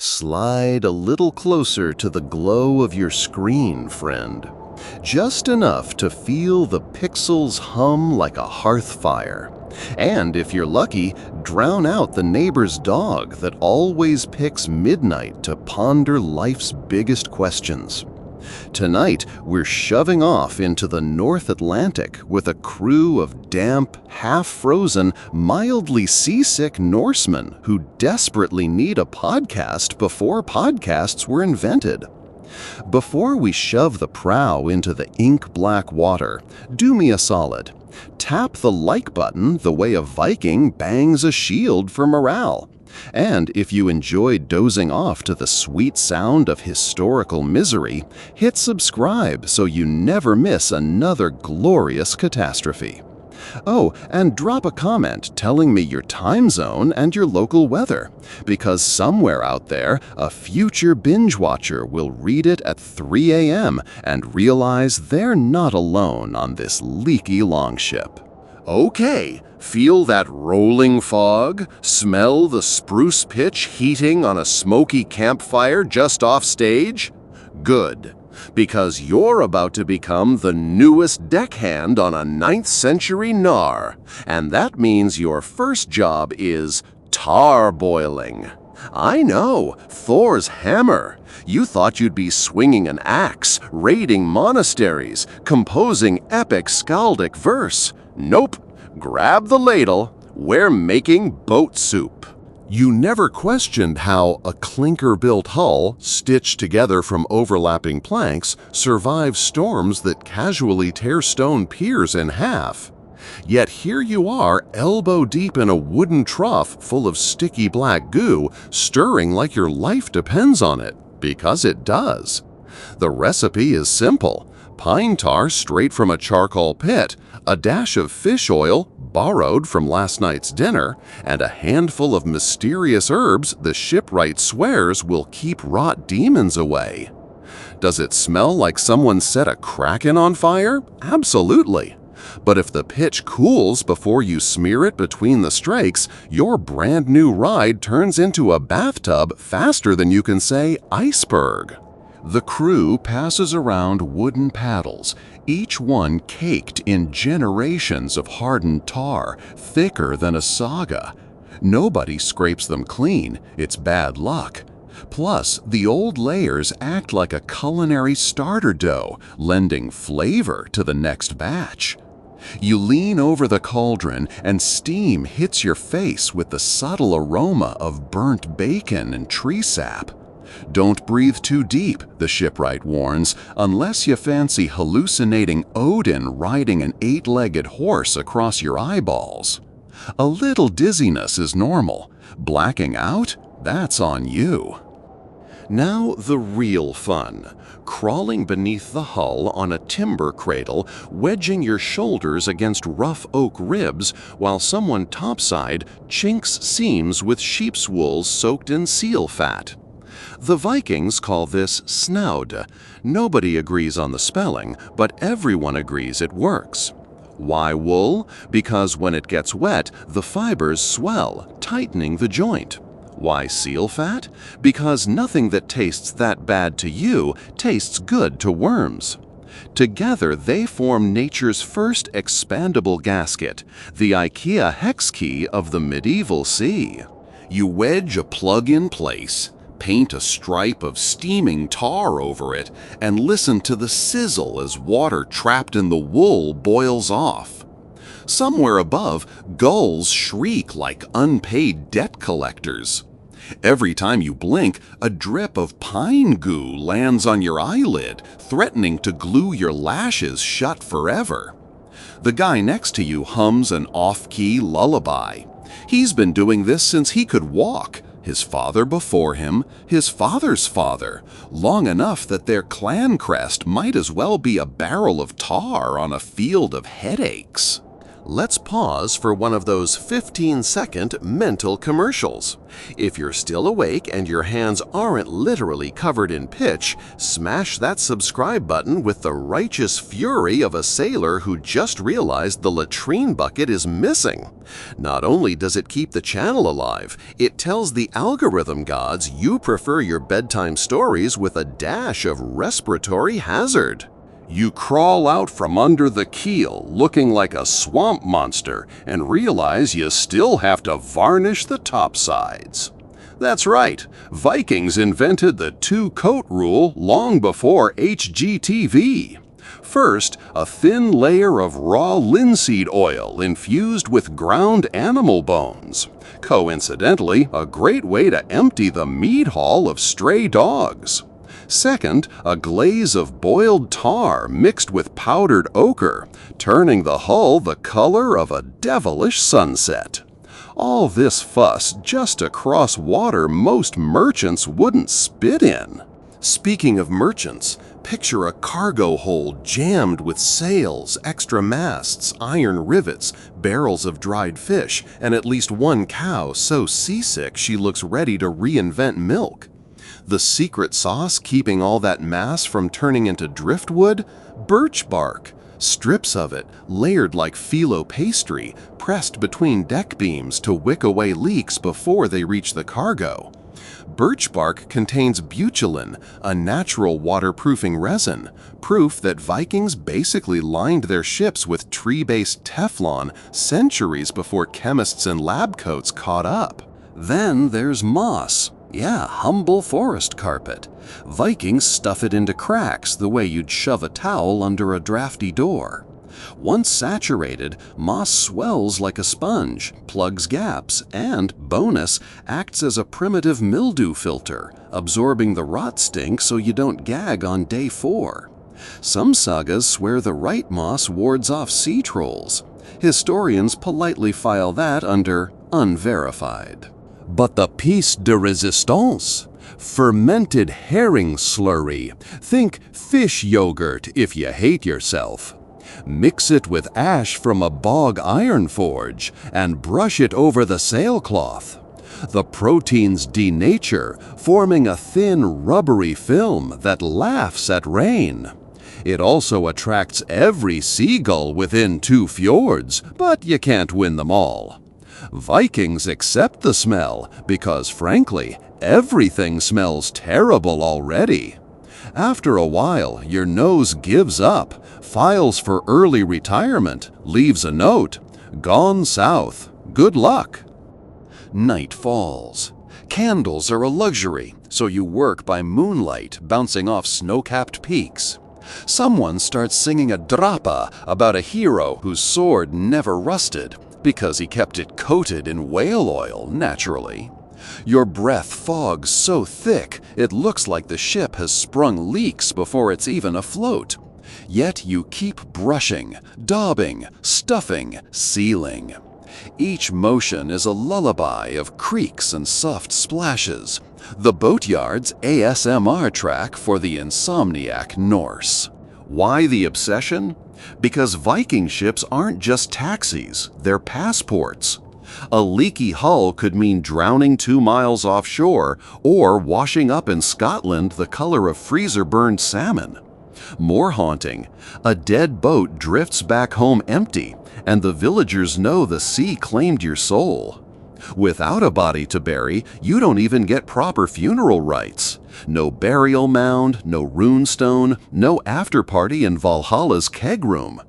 Slide a little closer to the glow of your screen, friend. Just enough to feel the pixels hum like a hearth fire. And if you're lucky, drown out the neighbor's dog that always picks midnight to ponder life's biggest questions. Tonight, we're shoving off into the North Atlantic with a crew of damp, half-frozen, mildly seasick Norsemen who desperately need a podcast before podcasts were invented. Before we shove the prow into the ink-black water, do me a solid. Tap the like button the way a Viking bangs a shield for morale. And if you enjoyed dozing off to the sweet sound of historical misery, hit subscribe so you never miss another glorious catastrophe. Oh, and drop a comment telling me your time zone and your local weather, because somewhere out there, a future binge watcher will read it at 3 a.m. and realize they're not alone on this leaky longship. Okay, feel that rolling fog? Smell the spruce pitch heating on a smoky campfire just off stage? Good, because you're about to become the newest deckhand on a 9th century gnar, and that means your first job is tar boiling. I know, Thor's hammer. You thought you'd be swinging an axe, raiding monasteries, composing epic skaldic verse. Nope. Grab the ladle. We're making boat soup. You never questioned how a clinker-built hull, stitched together from overlapping planks, survives storms that casually tear stone piers in half. Yet here you are, elbow-deep in a wooden trough full of sticky black goo, stirring like your life depends on it, because it does. The recipe is simple. Pine tar straight from a charcoal pit, a dash of fish oil borrowed from last night's dinner, and a handful of mysterious herbs the shipwright swears will keep rot demons away. Does it smell like someone set a kraken on fire? Absolutely. But if the pitch cools before you smear it between the strakes, your brand new ride turns into a bathtub faster than you can say iceberg. The crew passes around wooden paddles, each one caked in generations of hardened tar, thicker than a saga. Nobody scrapes them clean, it's bad luck. Plus, the old layers act like a culinary starter dough, lending flavor to the next batch. You lean over the cauldron and steam hits your face with the subtle aroma of burnt bacon and tree sap. Don't breathe too deep, the shipwright warns, unless you fancy hallucinating Odin riding an 8-legged horse across your eyeballs. A little dizziness is normal. Blacking out? That's on you. Now the real fun. Crawling beneath the hull on a timber cradle, wedging your shoulders against rough oak ribs while someone topside chinks seams with sheep's wool soaked in seal fat. The Vikings call this snaud. Nobody agrees on the spelling, but everyone agrees it works. Why wool? Because when it gets wet, the fibers swell, tightening the joint. Why seal fat? Because nothing that tastes that bad to you tastes good to worms. Together, they form nature's first expandable gasket, the IKEA hex key of the medieval sea. You wedge a plug in place, paint a stripe of steaming tar over it, and listen to the sizzle as water trapped in the wool boils off. Somewhere above, gulls shriek like unpaid debt collectors. Every time you blink, a drip of pine goo lands on your eyelid, threatening to glue your lashes shut forever. The guy next to you hums an off-key lullaby. He's been doing this since he could walk. His father before him, his father's father, long enough that their clan crest might as well be a barrel of tar on a field of headaches. Let's pause for one of those 15-second mental commercials. If you're still awake and your hands aren't literally covered in pitch, smash that subscribe button with the righteous fury of a sailor who just realized the latrine bucket is missing. Not only does it keep the channel alive, it tells the algorithm gods you prefer your bedtime stories with a dash of respiratory hazard. You crawl out from under the keel looking like a swamp monster and realize you still have to varnish the topsides. That's right, Vikings invented the two-coat rule long before HGTV. First, a thin layer of raw linseed oil infused with ground animal bones. Coincidentally, a great way to empty the meat hall of stray dogs. Second, a glaze of boiled tar mixed with powdered ochre, turning the hull the color of a devilish sunset. All this fuss just to cross water most merchants wouldn't spit in. Speaking of merchants, picture a cargo hold jammed with sails, extra masts, iron rivets, barrels of dried fish, and at least one cow so seasick she looks ready to reinvent milk. The secret sauce keeping all that mass from turning into driftwood? Birch bark. Strips of it, layered like phyllo pastry, pressed between deck beams to wick away leaks before they reach the cargo. Birch bark contains butylene, a natural waterproofing resin, proof that Vikings basically lined their ships with tree-based Teflon centuries before chemists and lab coats caught up. Then there's moss. Yeah, humble forest carpet. Vikings stuff it into cracks the way you'd shove a towel under a drafty door. Once saturated, moss swells like a sponge, plugs gaps, and, bonus, acts as a primitive mildew filter, absorbing the rot stink so you don't gag on day 4. Some sagas swear the right moss wards off sea trolls. Historians politely file that under unverified. But the piece de resistance? Fermented herring slurry. Think fish yogurt if you hate yourself. Mix it with ash from a bog iron forge and brush it over the sailcloth. The proteins denature, forming a thin, rubbery film that laughs at rain. It also attracts every seagull within 2 fjords, but you can't win them all. Vikings accept the smell because, frankly, everything smells terrible already. After a while, your nose gives up, files for early retirement, leaves a note, "Gone south. Good luck." Night falls. Candles are a luxury, so you work by moonlight, bouncing off snow-capped peaks. Someone starts singing a drapa about a hero whose sword never rusted, because he kept it coated in whale oil, naturally. Your breath fogs so thick it looks like the ship has sprung leaks before it's even afloat. Yet you keep brushing, daubing, stuffing, sealing. Each motion is a lullaby of creaks and soft splashes, the boatyard's ASMR track for the insomniac Norse. Why the obsession? Because Viking ships aren't just taxis, they're passports. A leaky hull could mean drowning 2 miles offshore or washing up in Scotland the color of freezer-burned salmon. More haunting, a dead boat drifts back home empty, and the villagers know the sea claimed your soul. Without a body to bury, you don't even get proper funeral rites. No burial mound, no runestone, no after-party in Valhalla's keg room.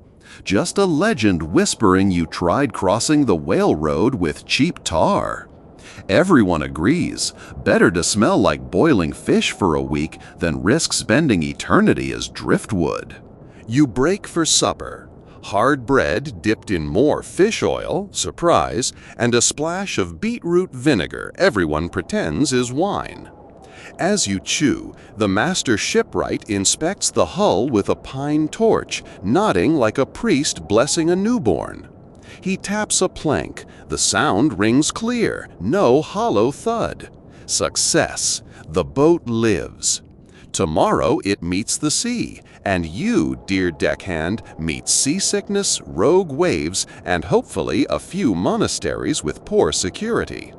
Just a legend whispering you tried crossing the whale road with cheap tar. Everyone agrees, better to smell like boiling fish for a week than risk spending eternity as driftwood. You break for supper. Hard bread dipped in more fish oil, surprise, and a splash of beetroot vinegar everyone pretends is wine. As you chew, the master shipwright inspects the hull with a pine torch, nodding like a priest blessing a newborn. He taps a plank. The sound rings clear, no hollow thud. Success. The boat lives. Tomorrow it meets the sea, and you, dear deckhand, meet seasickness, rogue waves, and hopefully a few monasteries with poor security.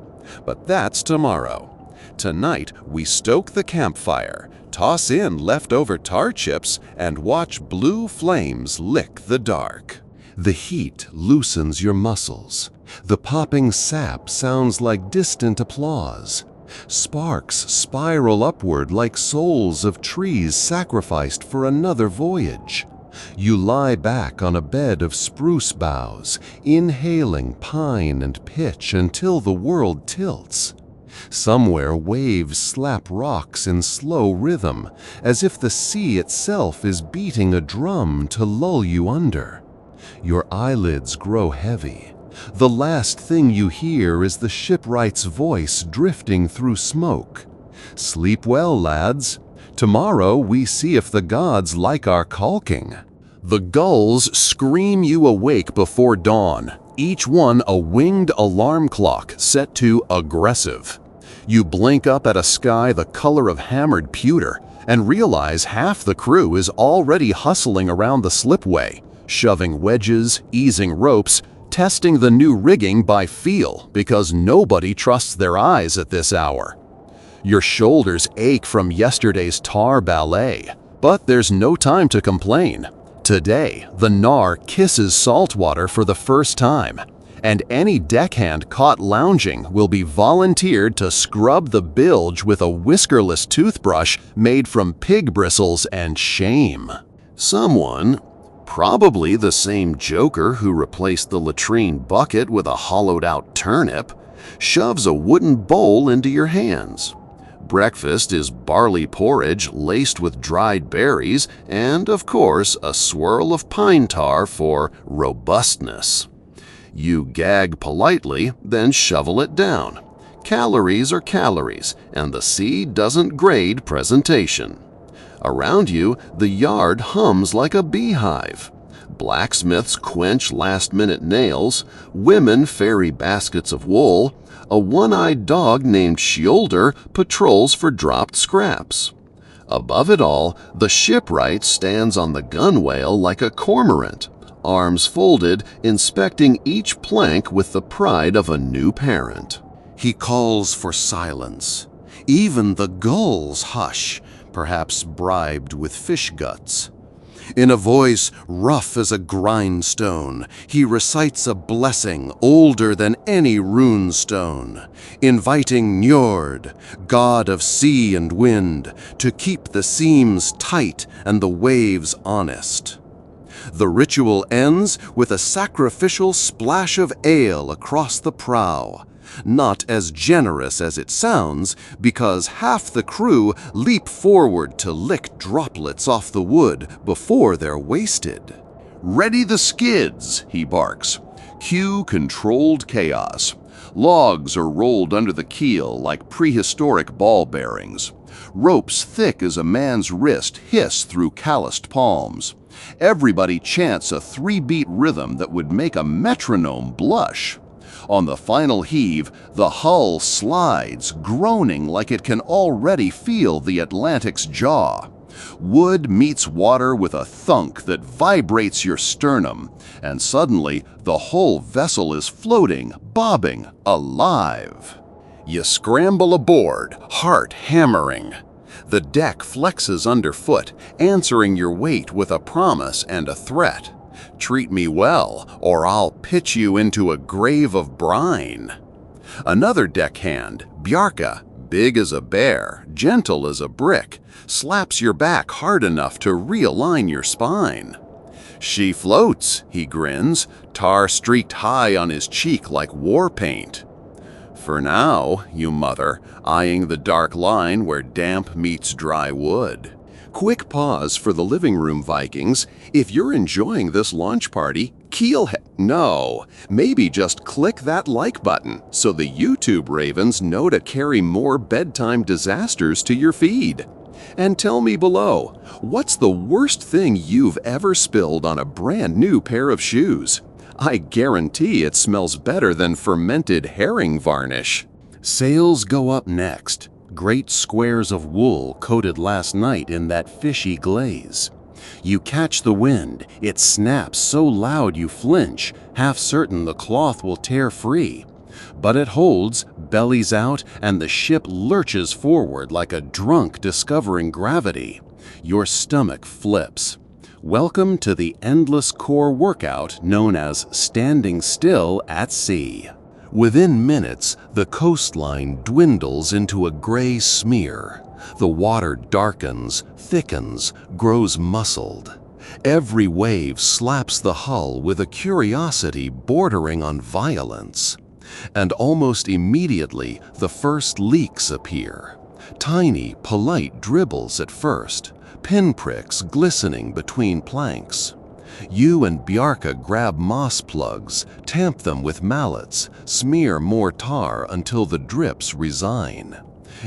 But that's tomorrow. Tonight, we stoke the campfire, toss in leftover tar chips, and watch blue flames lick the dark. The heat loosens your muscles. The popping sap sounds like distant applause. Sparks spiral upward like souls of trees sacrificed for another voyage. You lie back on a bed of spruce boughs, inhaling pine and pitch until the world tilts. Somewhere waves slap rocks in slow rhythm, as if the sea itself is beating a drum to lull you under. Your eyelids grow heavy. The last thing you hear is the shipwright's voice drifting through smoke. Sleep well, lads. Tomorrow we see if the gods like our caulking. The gulls scream you awake before dawn, each one a winged alarm clock set to aggressive. You blink up at a sky the color of hammered pewter and realize half the crew is already hustling around the slipway, shoving wedges, easing ropes, testing the new rigging by feel because nobody trusts their eyes at this hour. Your shoulders ache from yesterday's tar ballet, but there's no time to complain. Today, the Nar kisses saltwater for the first time, and any deckhand caught lounging will be volunteered to scrub the bilge with a whiskerless toothbrush made from pig bristles and shame. Someone, probably the same joker who replaced the latrine bucket with a hollowed-out turnip, shoves a wooden bowl into your hands. Breakfast is barley porridge laced with dried berries and, of course, a swirl of pine tar for robustness. You gag politely, then shovel it down. Calories are calories, and the sea doesn't grade presentation. Around you, the yard hums like a beehive. Blacksmiths quench last-minute nails, women ferry baskets of wool, a one-eyed dog named Shoulder patrols for dropped scraps. Above it all, the shipwright stands on the gunwale like a cormorant, arms folded, inspecting each plank with the pride of a new parent. He calls for silence. Even the gulls hush, perhaps bribed with fish guts. In a voice rough as a grindstone, he recites a blessing older than any rune stone, inviting Njord, god of sea and wind, to keep the seams tight and the waves honest. The ritual ends with a sacrificial splash of ale across the prow, not as generous as it sounds, because half the crew leap forward to lick droplets off the wood before they're wasted. "Ready the skids," he barks. Cue controlled chaos. Logs are rolled under the keel like prehistoric ball bearings. Ropes thick as a man's wrist hiss through calloused palms. Everybody chants a 3-beat rhythm that would make a metronome blush. On the final heave, the hull slides, groaning like it can already feel the Atlantic's jaw. Wood meets water with a thunk that vibrates your sternum, and suddenly the whole vessel is floating, bobbing, alive. You scramble aboard, heart hammering. The deck flexes underfoot, answering your weight with a promise and a threat. Treat me well, or I'll pitch you into a grave of brine. Another deckhand, Bjarka, big as a bear, gentle as a brick, slaps your back hard enough to realign your spine. "She floats," he grins, tar streaked high on his cheek like war paint. "For now," you mother, eyeing the dark line where damp meets dry wood. Quick pause for the living room Vikings. If you're enjoying this launch party, no, maybe just click that like button so the YouTube ravens know to carry more bedtime disasters to your feed. And tell me below, what's the worst thing you've ever spilled on a brand new pair of shoes? I guarantee it smells better than fermented herring varnish. Sails go up next. great squares of wool coated last night in that fishy glaze. You catch the wind, it snaps so loud you flinch, half certain the cloth will tear free. But it holds, bellies out, and the ship lurches forward like a drunk discovering gravity. Your stomach flips. Welcome to the endless core workout known as standing still at sea. Within minutes, the coastline dwindles into a gray smear. The water darkens, thickens, grows muscled. Every wave slaps the hull with a curiosity bordering on violence. And almost immediately, the first leaks appear. Tiny, polite dribbles at first, pinpricks glistening between planks. You and Bjarka grab moss plugs, tamp them with mallets, smear more tar until the drips resign.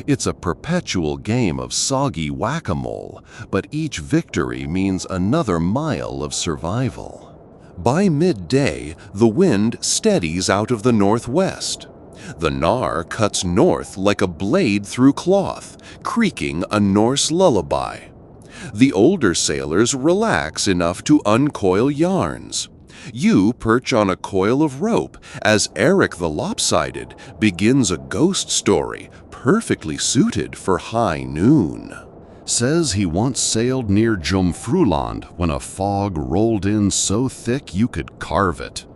It's a perpetual game of soggy whack-a-mole, but each victory means another mile of survival. By midday, the wind steadies out of the northwest. The Nar cuts north like a blade through cloth, creaking a Norse lullaby. The older sailors relax enough to uncoil yarns. You perch on a coil of rope as Eric the Lopsided begins a ghost story perfectly suited for high noon. Says he once sailed near Jomfruland when a fog rolled in so thick you could carve it.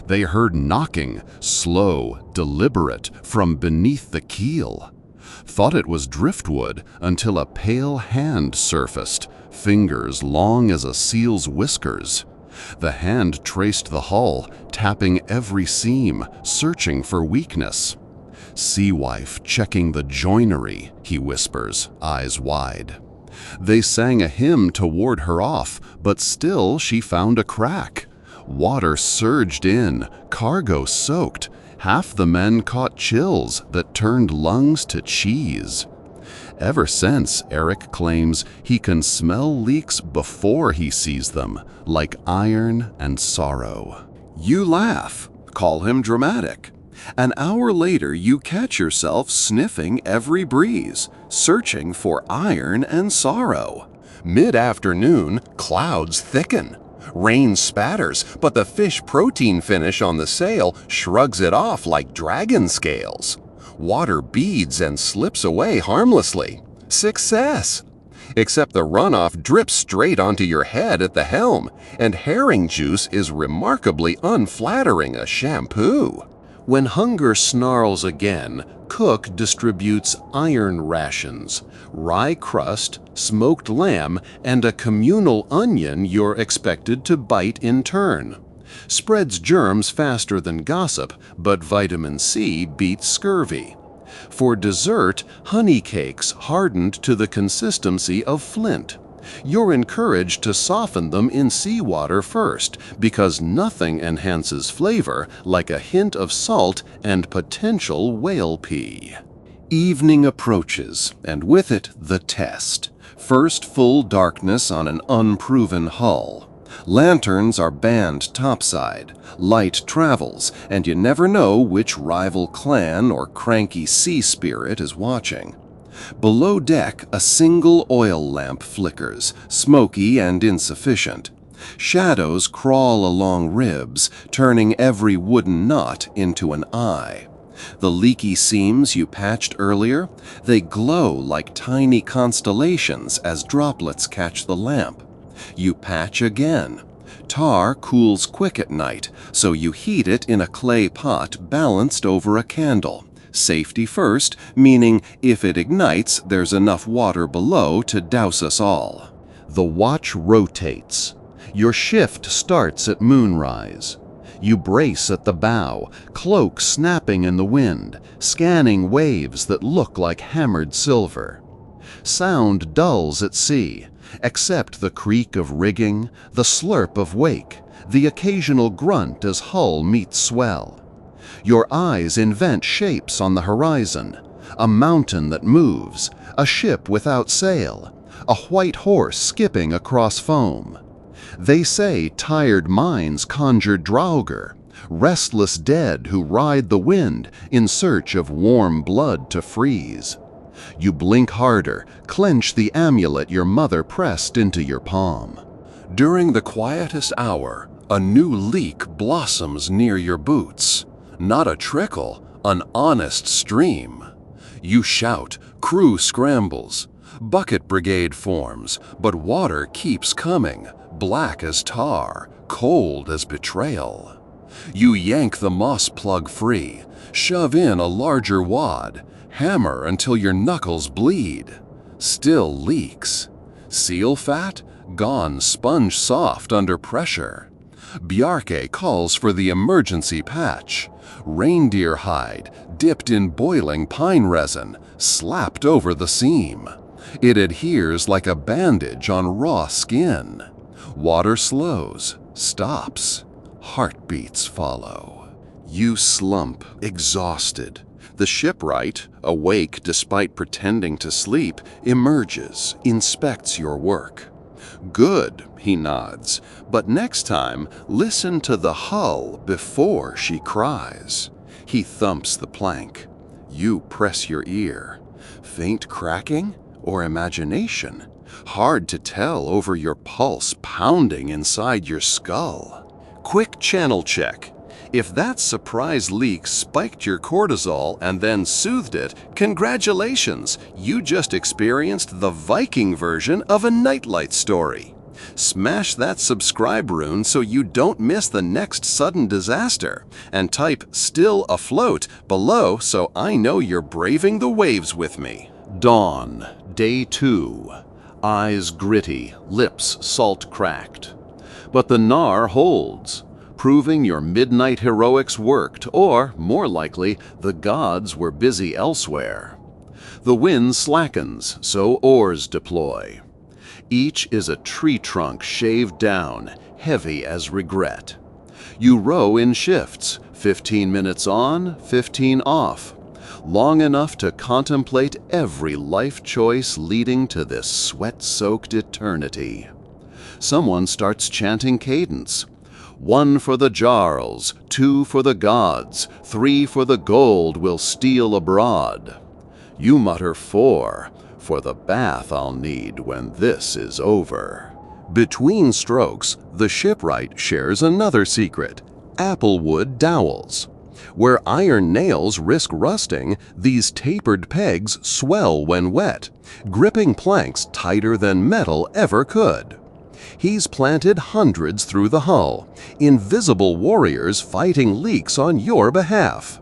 They heard knocking, slow, deliberate, from beneath the keel. Thought it was driftwood until a pale hand surfaced, fingers long as a seal's whiskers. The hand traced the hull, tapping every seam, searching for weakness. "Sea wife checking the joinery," he whispers, eyes wide. They sang a hymn to ward her off, but still she found a crack. Water surged in, cargo soaked. Half the men caught chills that turned lungs to cheese. Ever since, Eric claims, he can smell leaks before he sees them, like iron and sorrow. You laugh, call him dramatic. An hour later, you catch yourself sniffing every breeze, searching for iron and sorrow. Mid-afternoon, clouds thicken. Rain spatters, but the fish protein finish on the sail shrugs it off like dragon scales. Water beads and slips away harmlessly. Success! Except the runoff drips straight onto your head at the helm, and herring juice is remarkably unflattering a shampoo. When hunger snarls again, Cook distributes iron rations, rye crust, smoked lamb, and a communal onion you're expected to bite in turn. Spreads germs faster than gossip, but vitamin C beats scurvy. For dessert, honey cakes hardened to the consistency of flint. You're encouraged to soften them in seawater first, because nothing enhances flavor like a hint of salt and potential whale pee. Evening approaches, and with it the test. First full darkness on an unproven hull. Lanterns are banned topside, light travels, and you never know which rival clan or cranky sea spirit is watching. Below deck, a single oil lamp flickers, smoky and insufficient. Shadows crawl along ribs, turning every wooden knot into an eye. The leaky seams you patched earlier, they glow like tiny constellations as droplets catch the lamp. You patch again. Tar cools quick at night, so you heat it in a clay pot balanced over a candle. Safety first, meaning if it ignites, there's enough water below to douse us all. The watch rotates. Your shift starts at moonrise. You brace at the bow, cloak snapping in the wind, scanning waves that look like hammered silver. Sound dulls at sea, except the creak of rigging, the slurp of wake, the occasional grunt as hull meets swell. Your eyes invent shapes on the horizon, a mountain that moves, a ship without sail, a white horse skipping across foam. They say tired minds conjure Draugr, restless dead who ride the wind in search of warm blood to freeze. You blink harder, clench the amulet your mother pressed into your palm. During the quietest hour, a new leak blossoms near your boots. Not a trickle, an honest stream. You shout, crew scrambles. Bucket brigade forms, but water keeps coming, black as tar, cold as betrayal. You yank the moss plug free, shove in a larger wad, hammer until your knuckles bleed. Still leaks. Seal fat? Gone sponge soft under pressure. Bjarke calls for the emergency patch. Reindeer hide, dipped in boiling pine resin, slapped over the seam. It adheres like a bandage on raw skin. Water slows, stops. Heartbeats follow. You slump, exhausted. The shipwright, awake despite pretending to sleep, emerges, inspects your work. Good, he nods, but next time, listen to the hull before she cries. He thumps the plank. You press your ear. Faint cracking or imagination? Hard to tell over your pulse pounding inside your skull. Quick channel check. If that surprise leak spiked your cortisol and then soothed it, congratulations, you just experienced the Viking version of a nightlight story. Smash that subscribe rune so you don't miss the next sudden disaster, and type "still afloat" below so I know you're braving the waves with me. Dawn, day 2. Eyes gritty, lips salt-cracked. But the gnar holds, proving your midnight heroics worked, or, more likely, the gods were busy elsewhere. The wind slackens, so oars deploy. Each is a tree trunk shaved down, heavy as regret. You row in shifts, 15 minutes on, 15 off, long enough to contemplate every life choice leading to this sweat-soaked eternity. Someone starts chanting cadence. 1 for the jarls, 2 for the gods, 3 for the gold we'll steal abroad. You mutter 4, for the bath I'll need when this is over. Between strokes, the shipwright shares another secret: applewood dowels. Where iron nails risk rusting, these tapered pegs swell when wet, gripping planks tighter than metal ever could. He's planted hundreds through the hull, invisible warriors fighting leaks on your behalf.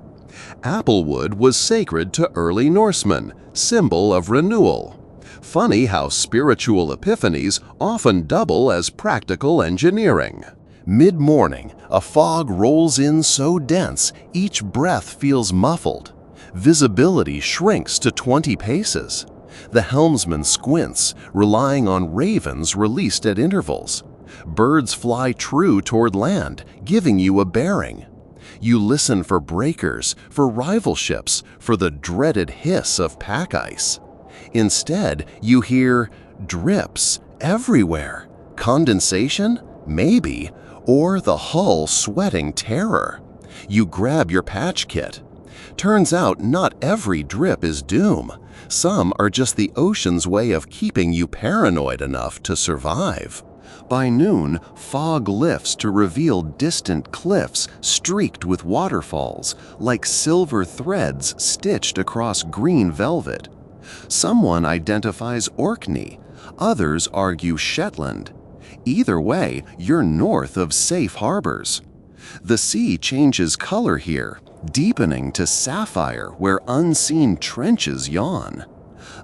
Applewood was sacred to early Norsemen, symbol of renewal. Funny how spiritual epiphanies often double as practical engineering. Mid-morning, a fog rolls in so dense, each breath feels muffled. Visibility shrinks to 20 paces. The helmsman squints, relying on ravens released at intervals. Birds fly true toward land, giving you a bearing. You listen for breakers, for rival ships, for the dreaded hiss of pack ice. Instead, you hear drips everywhere. Condensation? Maybe. Or the hull sweating terror. You grab your patch kit. Turns out not every drip is doom. Some are just the ocean's way of keeping you paranoid enough to survive. By noon, fog lifts to reveal distant cliffs streaked with waterfalls, like silver threads stitched across green velvet. Someone identifies Orkney, others argue Shetland. Either way, you're north of safe harbors. The sea changes color here, deepening to sapphire where unseen trenches yawn.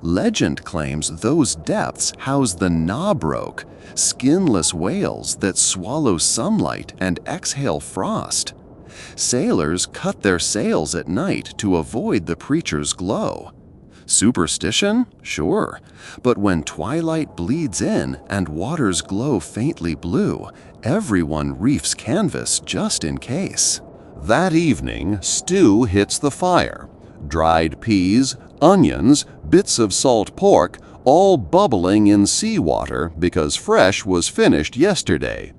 Legend claims those depths house the Nabroke, skinless whales that swallow sunlight and exhale frost. Sailors cut their sails at night to avoid the preacher's glow. Superstition? Sure. But when twilight bleeds in and waters glow faintly blue, everyone reefs canvas just in case. That evening, stew hits the fire. Dried peas, onions, bits of salt pork, all bubbling in seawater because fresh was finished yesterday.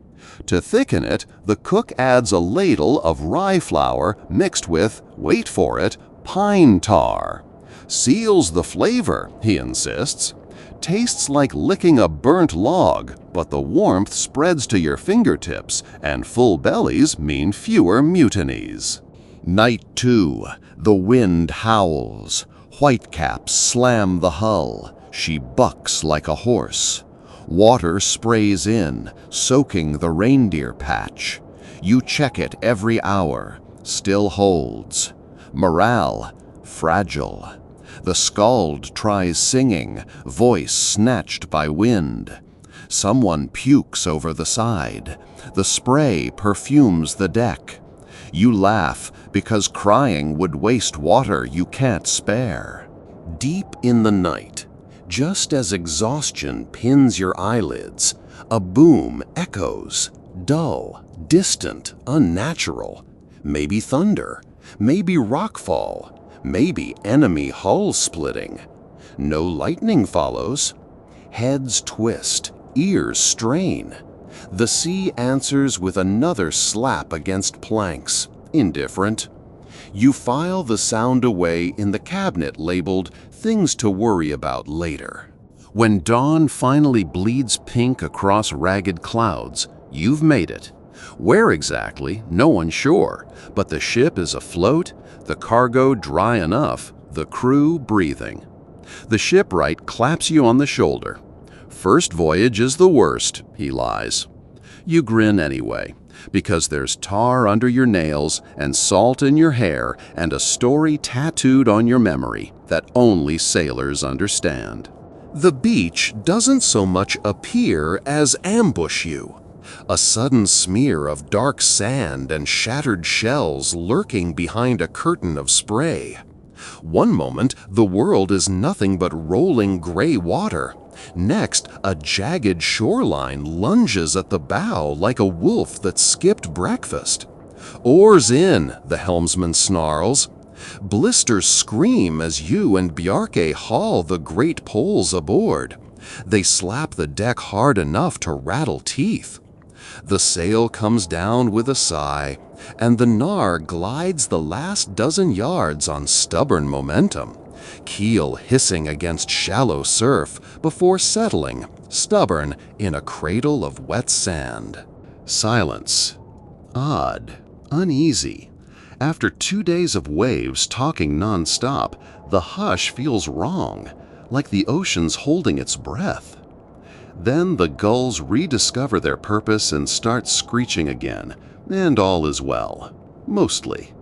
To thicken it, the cook adds a ladle of rye flour mixed with, wait for it, pine tar. Seals the flavor, he insists. Tastes like licking a burnt log, but the warmth spreads to your fingertips, and full bellies mean fewer mutinies. Night 2. The wind howls. Whitecaps slam the hull. She bucks like a horse. Water sprays in, soaking the reindeer patch. You check it every hour. Still holds. Morale, fragile. The skald tries singing, voice snatched by wind. Someone pukes over the side. The spray perfumes the deck. You laugh because crying would waste water you can't spare. Deep in the night, just as exhaustion pins your eyelids, a boom echoes, dull, distant, unnatural. Maybe thunder, maybe rockfall, maybe enemy hull splitting. No lightning follows. Heads twist, ears strain. The sea answers with another slap against planks, indifferent. You file the sound away in the cabinet labeled "Things to Worry About Later." When dawn finally bleeds pink across ragged clouds, you've made it. Where exactly, no one's sure, but the ship is afloat, the cargo dry enough, the crew breathing. The shipwright claps you on the shoulder. "First voyage is the worst," he lies. You grin anyway, because there's tar under your nails and salt in your hair and a story tattooed on your memory that only sailors understand. The beach doesn't so much appear as ambush you. A sudden smear of dark sand and shattered shells lurking behind a curtain of spray. One moment, the world is nothing but rolling gray water. Next, a jagged shoreline lunges at the bow like a wolf that skipped breakfast. "Oars in," the helmsman snarls. Blisters scream as you and Bjarke haul the great poles aboard. They slap the deck hard enough to rattle teeth. The sail comes down with a sigh, and the Nar glides the last dozen yards on stubborn momentum, keel hissing against shallow surf before settling, stubborn, in a cradle of wet sand. Silence. Odd. Uneasy. After 2 days of waves talking non-stop, the hush feels wrong, like the ocean's holding its breath. Then the gulls rediscover their purpose and start screeching again, and all is well. Mostly.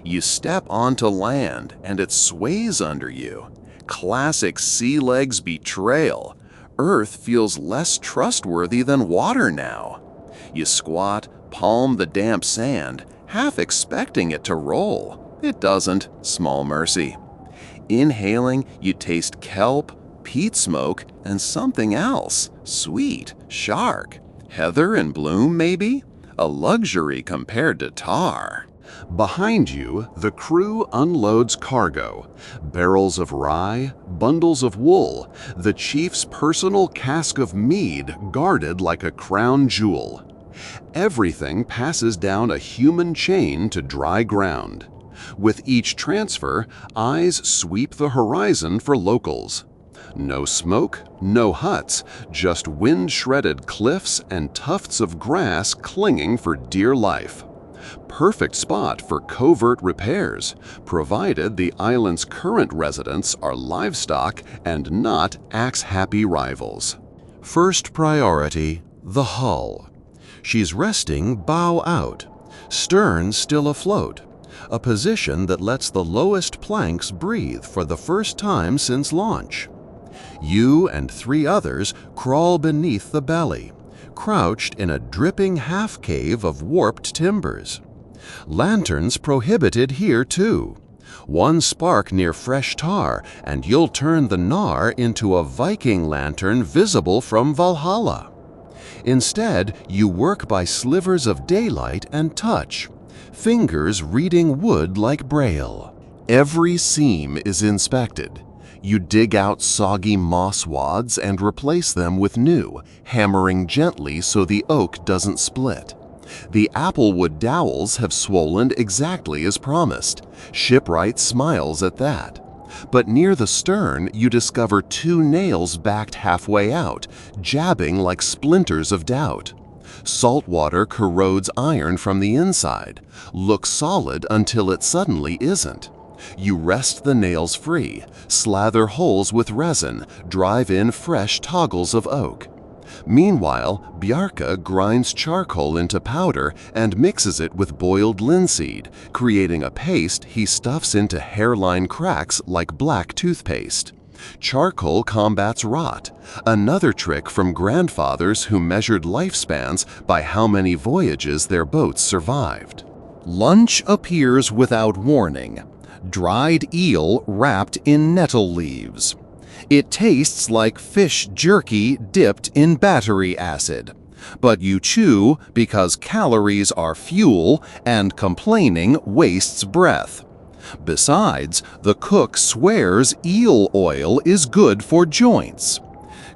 You step onto land, and it sways under you. Classic sea legs betrayal. Earth feels less trustworthy than water now. You squat, palm the damp sand, half expecting it to roll. It doesn't, small mercy. Inhaling, you taste kelp, peat smoke, and something else. Sweet, shark. Heather in bloom, maybe? A luxury compared to tar. Behind you, the crew unloads cargo. Barrels of rye, bundles of wool, the chief's personal cask of mead guarded like a crown jewel. Everything passes down a human chain to dry ground. With each transfer, eyes sweep the horizon for locals. No smoke, no huts, just wind-shredded cliffs and tufts of grass clinging for dear life. Perfect spot for covert repairs, provided the island's current residents are livestock and not axe-happy rivals. First priority, the hull. She's resting bow out, stern still afloat, a position that lets the lowest planks breathe for the first time since launch. You and 3 others crawl beneath the belly, crouched in a dripping half-cave of warped timbers. Lanterns prohibited here too. One spark near fresh tar, and you'll turn the Nar into a Viking lantern visible from Valhalla. Instead, you work by slivers of daylight and touch, fingers reading wood like braille. Every seam is inspected. You dig out soggy moss wads and replace them with new, hammering gently so the oak doesn't split. The applewood dowels have swollen exactly as promised. Shipwright smiles at that. But near the stern, you discover two nails backed halfway out, jabbing like splinters of doubt. Salt water corrodes iron from the inside. Looks solid until it suddenly isn't. You wrest the nails free, slather holes with resin, drive in fresh toggles of oak. Meanwhile, Bjarke grinds charcoal into powder and mixes it with boiled linseed, creating a paste he stuffs into hairline cracks like black toothpaste. Charcoal combats rot, another trick from grandfathers who measured lifespans by how many voyages their boats survived. Lunch appears without warning. Dried eel wrapped in nettle leaves. It tastes like fish jerky dipped in battery acid. But you chew because calories are fuel and complaining wastes breath. Besides, the cook swears eel oil is good for joints.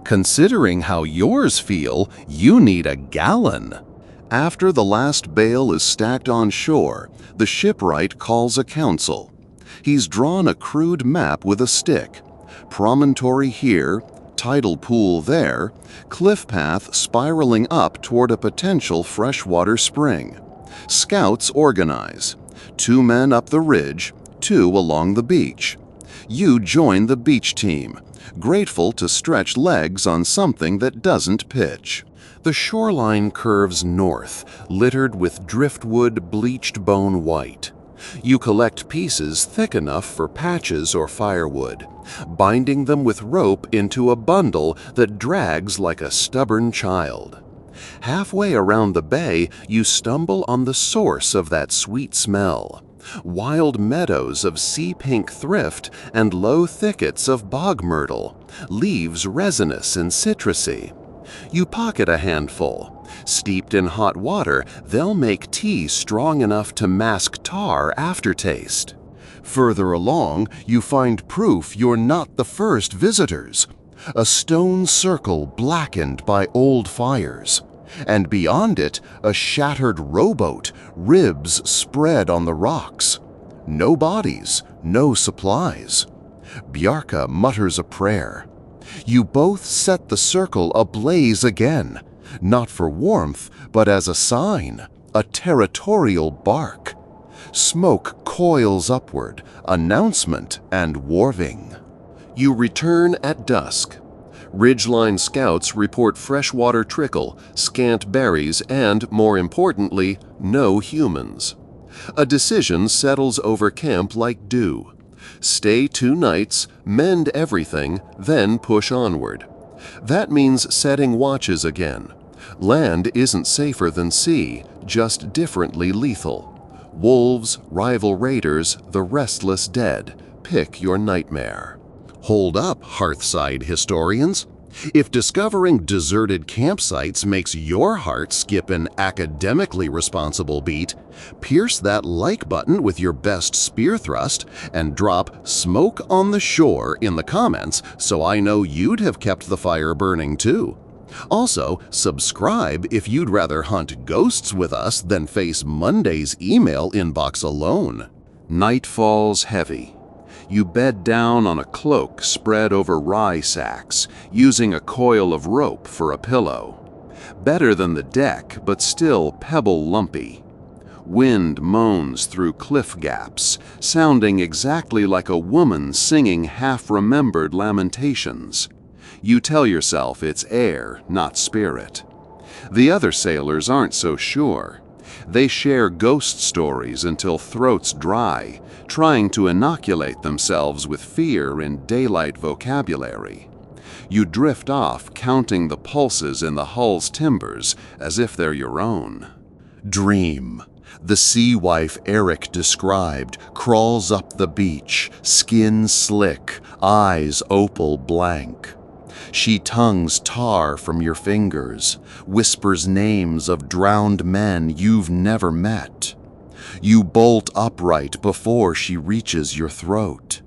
Considering how yours feel, you need a gallon. After the last bale is stacked on shore, the shipwright calls a council. He's drawn a crude map with a stick. Promontory here, tidal pool there, cliff path spiraling up toward a potential freshwater spring. Scouts organize. 2 men up the ridge, 2 along the beach. You join the beach team, grateful to stretch legs on something that doesn't pitch. The shoreline curves north, littered with driftwood bleached bone white. You collect pieces thick enough for patches or firewood, binding them with rope into a bundle that drags like a stubborn child. Halfway around the bay, you stumble on the source of that sweet smell. Wild meadows of sea-pink thrift and low thickets of bog myrtle, leaves resinous and citrusy. You pocket a handful. Steeped in hot water, they'll make tea strong enough to mask tar aftertaste. Further along, you find proof you're not the first visitors. A stone circle blackened by old fires. And beyond it, a shattered rowboat, ribs spread on the rocks. No bodies, no supplies. Bjarke mutters a prayer. You both set the circle ablaze again, not for warmth, but as a sign, a territorial bark. Smoke coils upward, announcement and warving. You return at dusk. Ridgeline scouts report freshwater trickle, scant berries, and, more importantly, no humans. A decision settles over camp like dew. Stay 2 nights, mend everything, then push onward. That means setting watches again. Land isn't safer than sea, just differently lethal. Wolves, rival raiders, the restless dead. Pick your nightmare. Hold up, Hearthside historians. If discovering deserted campsites makes your heart skip an academically responsible beat, pierce that like button with your best spear thrust and drop "smoke on the shore" in the comments so I know you'd have kept the fire burning too. Also, subscribe if you'd rather hunt ghosts with us than face Monday's email inbox alone. Night falls heavy. You bed down on a cloak spread over rye sacks, using a coil of rope for a pillow. Better than the deck, but still pebble lumpy. Wind moans through cliff gaps, sounding exactly like a woman singing half-remembered lamentations. You tell yourself it's air, not spirit. The other sailors aren't so sure. They share ghost stories until throats dry, trying to inoculate themselves with fear in daylight vocabulary. You drift off, counting the pulses in the hull's timbers as if they're your own. Dream. The sea wife Eric described crawls up the beach, skin slick, eyes opal blank. She tongues tar from your fingers, whispers names of drowned men you've never met. You bolt upright before she reaches your throat.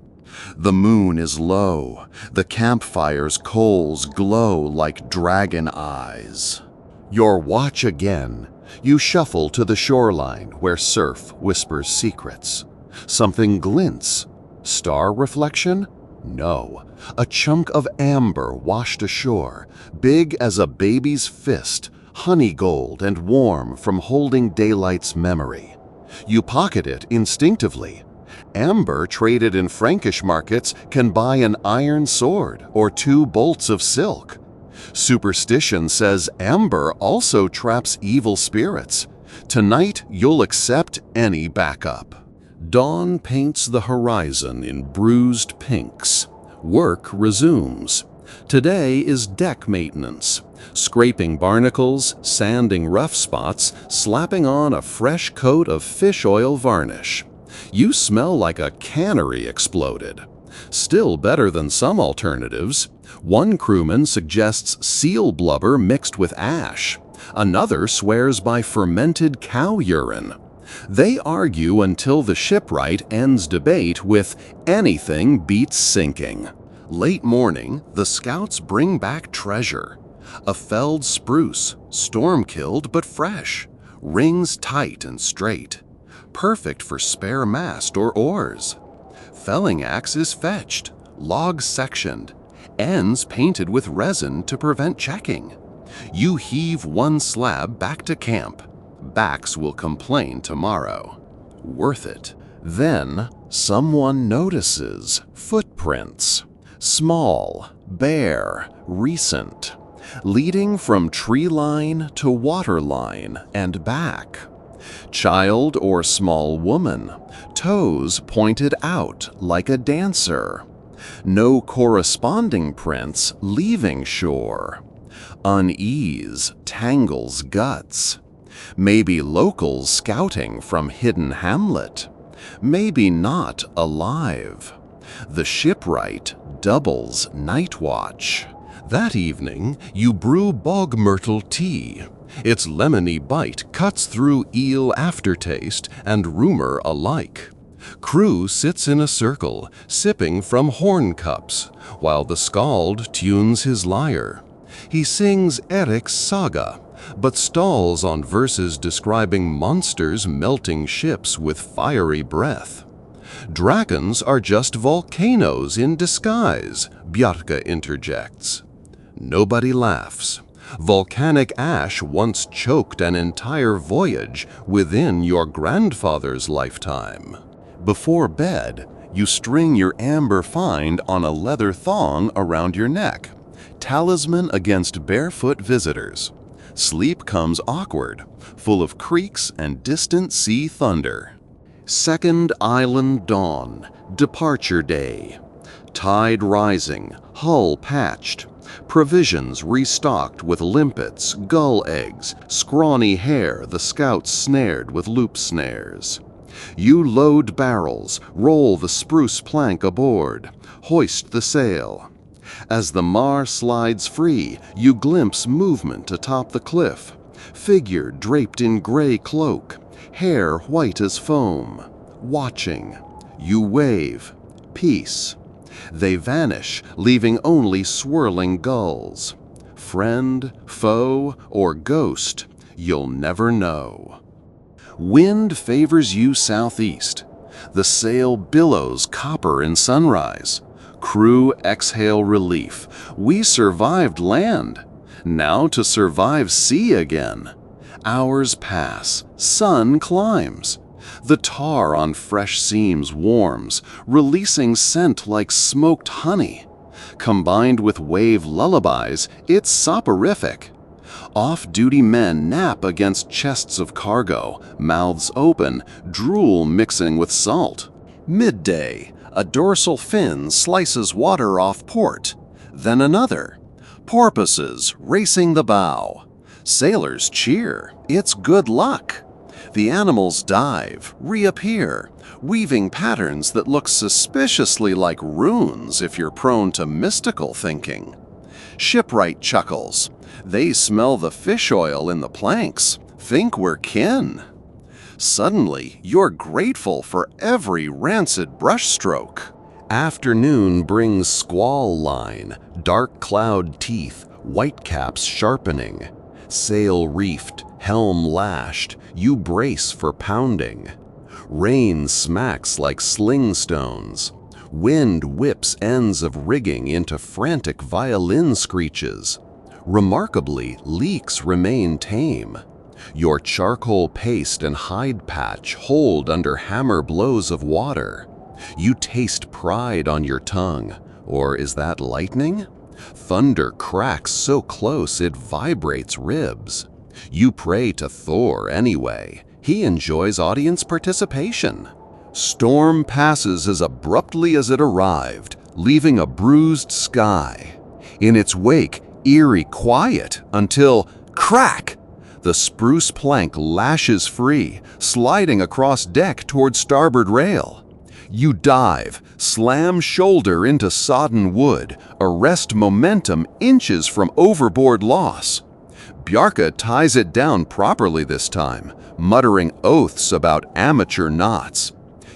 The moon is low, the campfire's coals glow like dragon eyes. Your watch again. You shuffle to the shoreline where surf whispers secrets. Something glints. Star reflection? No, a chunk of amber washed ashore, big as a baby's fist, honey gold and warm from holding daylight's memory. You pocket it instinctively. Amber traded in Frankish markets can buy an iron sword or 2 bolts of silk. Superstition says amber also traps evil spirits. Tonight you'll accept any backup. Dawn paints the horizon in bruised pinks. Work resumes. Today is deck maintenance. Scraping barnacles, sanding rough spots, slapping on a fresh coat of fish oil varnish. You smell like a cannery exploded. Still better than some alternatives. One crewman suggests seal blubber mixed with ash. Another swears by fermented cow urine. They argue until the shipwright ends debate with anything beats sinking. Late morning, the scouts bring back treasure. A felled spruce, storm-killed but fresh, rings tight and straight. Perfect for spare mast or oars. Felling axe is fetched, logs sectioned, ends painted with resin to prevent checking. You heave one slab back to camp. Backs will complain tomorrow. Worth it. Then someone notices footprints. Small, bare, recent, leading from tree line to water line and back. Child or small woman, toes pointed out like a dancer. No corresponding prints leaving shore. Unease tangles guts. Maybe locals scouting from hidden hamlet. Maybe not alive. The shipwright doubles night watch. That evening, you brew bog myrtle tea. Its lemony bite cuts through eel aftertaste and rumor alike. Crew sits in a circle, sipping from horn cups, while the skald tunes his lyre. He sings Eric's saga, but stalls on verses describing monsters melting ships with fiery breath. Drakens are just volcanoes in disguise, Bjarka interjects. Nobody laughs. Volcanic ash once choked an entire voyage within your grandfather's lifetime. Before bed, you string your amber find on a leather thong around your neck, talisman against barefoot visitors. Sleep comes awkward, full of creaks and distant sea thunder. Second island dawn, departure day. Tide rising, hull patched. Provisions restocked with limpets, gull eggs, scrawny hare the scouts snared with loop snares. You load barrels, roll the spruce plank aboard, hoist the sail. As the mar slides free, you glimpse movement atop the cliff. Figure draped in gray cloak, hair white as foam. Watching. You wave. Peace. They vanish, leaving only swirling gulls. Friend, foe, or ghost, you'll never know. Wind favors you southeast. The sail billows copper in sunrise. Crew exhale relief. We survived land. Now to survive sea again. Hours pass. Sun climbs. The tar on fresh seams warms, releasing scent like smoked honey. Combined with wave lullabies, it's soporific. Off-duty men nap against chests of cargo, mouths open, drool mixing with salt. Midday, a dorsal fin slices water off port. Then another. Porpoises racing the bow. Sailors cheer. It's good luck. The animals dive, reappear, weaving patterns that look suspiciously like runes if you're prone to mystical thinking. Shipwright chuckles. They smell the fish oil in the planks, think we're kin. Suddenly, you're grateful for every rancid brushstroke. Afternoon brings squall line, dark cloud teeth, whitecaps sharpening. Sail reefed, helm lashed, you brace for pounding. Rain smacks like sling stones. Wind whips ends of rigging into frantic violin screeches. Remarkably, leaks remain tame. Your charcoal paste and hide patch hold under hammer blows of water. You taste pride on your tongue. Or is that lightning? Thunder cracks so close it vibrates ribs. You pray to Thor anyway. He enjoys audience participation. Storm passes as abruptly as it arrived, leaving a bruised sky. In its wake, eerie quiet until, crack! The spruce plank lashes free, sliding across deck toward starboard rail. You dive, slam shoulder into sodden wood, arrest momentum inches from overboard loss. Bjarke ties it down properly this time, muttering oaths about amateur knots.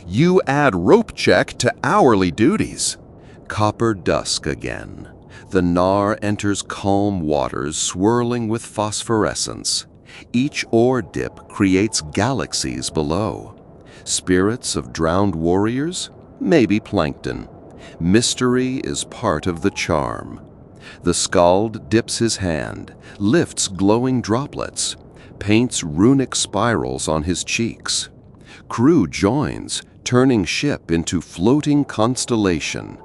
You add rope check to hourly duties. Copper dusk again. The Nar enters calm waters swirling with phosphorescence. Each oar dip creates galaxies below. Spirits of drowned warriors? Maybe plankton. Mystery is part of the charm. The skald dips his hand, lifts glowing droplets, paints runic spirals on his cheeks. Crew joins, turning ship into floating constellation.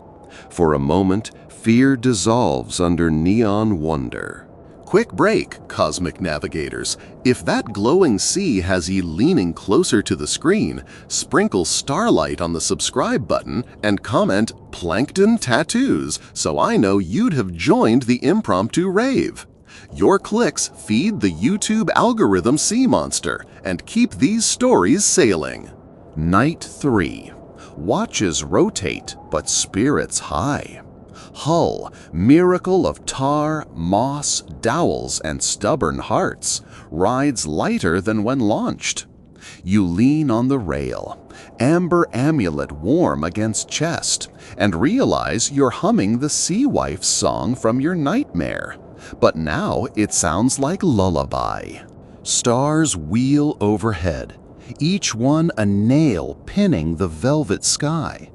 For a moment, fear dissolves under neon wonder. Quick break, cosmic navigators. If that glowing sea has ye leaning closer to the screen, sprinkle starlight on the subscribe button and comment Plankton Tattoos so I know you'd have joined the impromptu rave. Your clicks feed the YouTube algorithm sea monster and keep these stories sailing. Night 3. Watches rotate, but spirits high. Hull, miracle of tar, moss, dowels, and stubborn hearts, rides lighter than when launched. You lean on the rail, amber amulet warm against chest, and realize you're humming the sea wife's song from your nightmare. But now it sounds like lullaby. Stars wheel overhead, each one a nail pinning the velvet sky.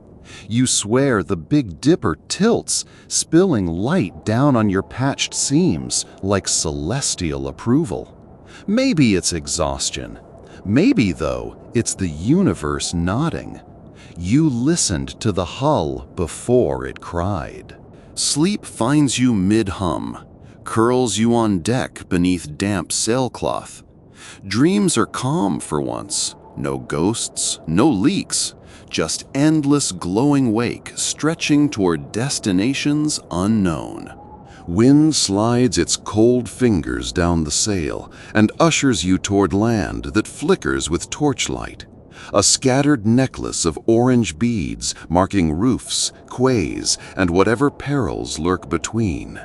You swear the Big Dipper tilts, spilling light down on your patched seams like celestial approval. Maybe it's exhaustion. Maybe, though, it's the universe nodding. You listened to the hull before it cried. Sleep finds you mid-hum, curls you on deck beneath damp sailcloth. Dreams are calm for once. No ghosts, no leaks. Just endless glowing wake stretching toward destinations unknown. Wind slides its cold fingers down the sail and ushers you toward land that flickers with torchlight. A scattered necklace of orange beads marking roofs, quays, and whatever perils lurk between.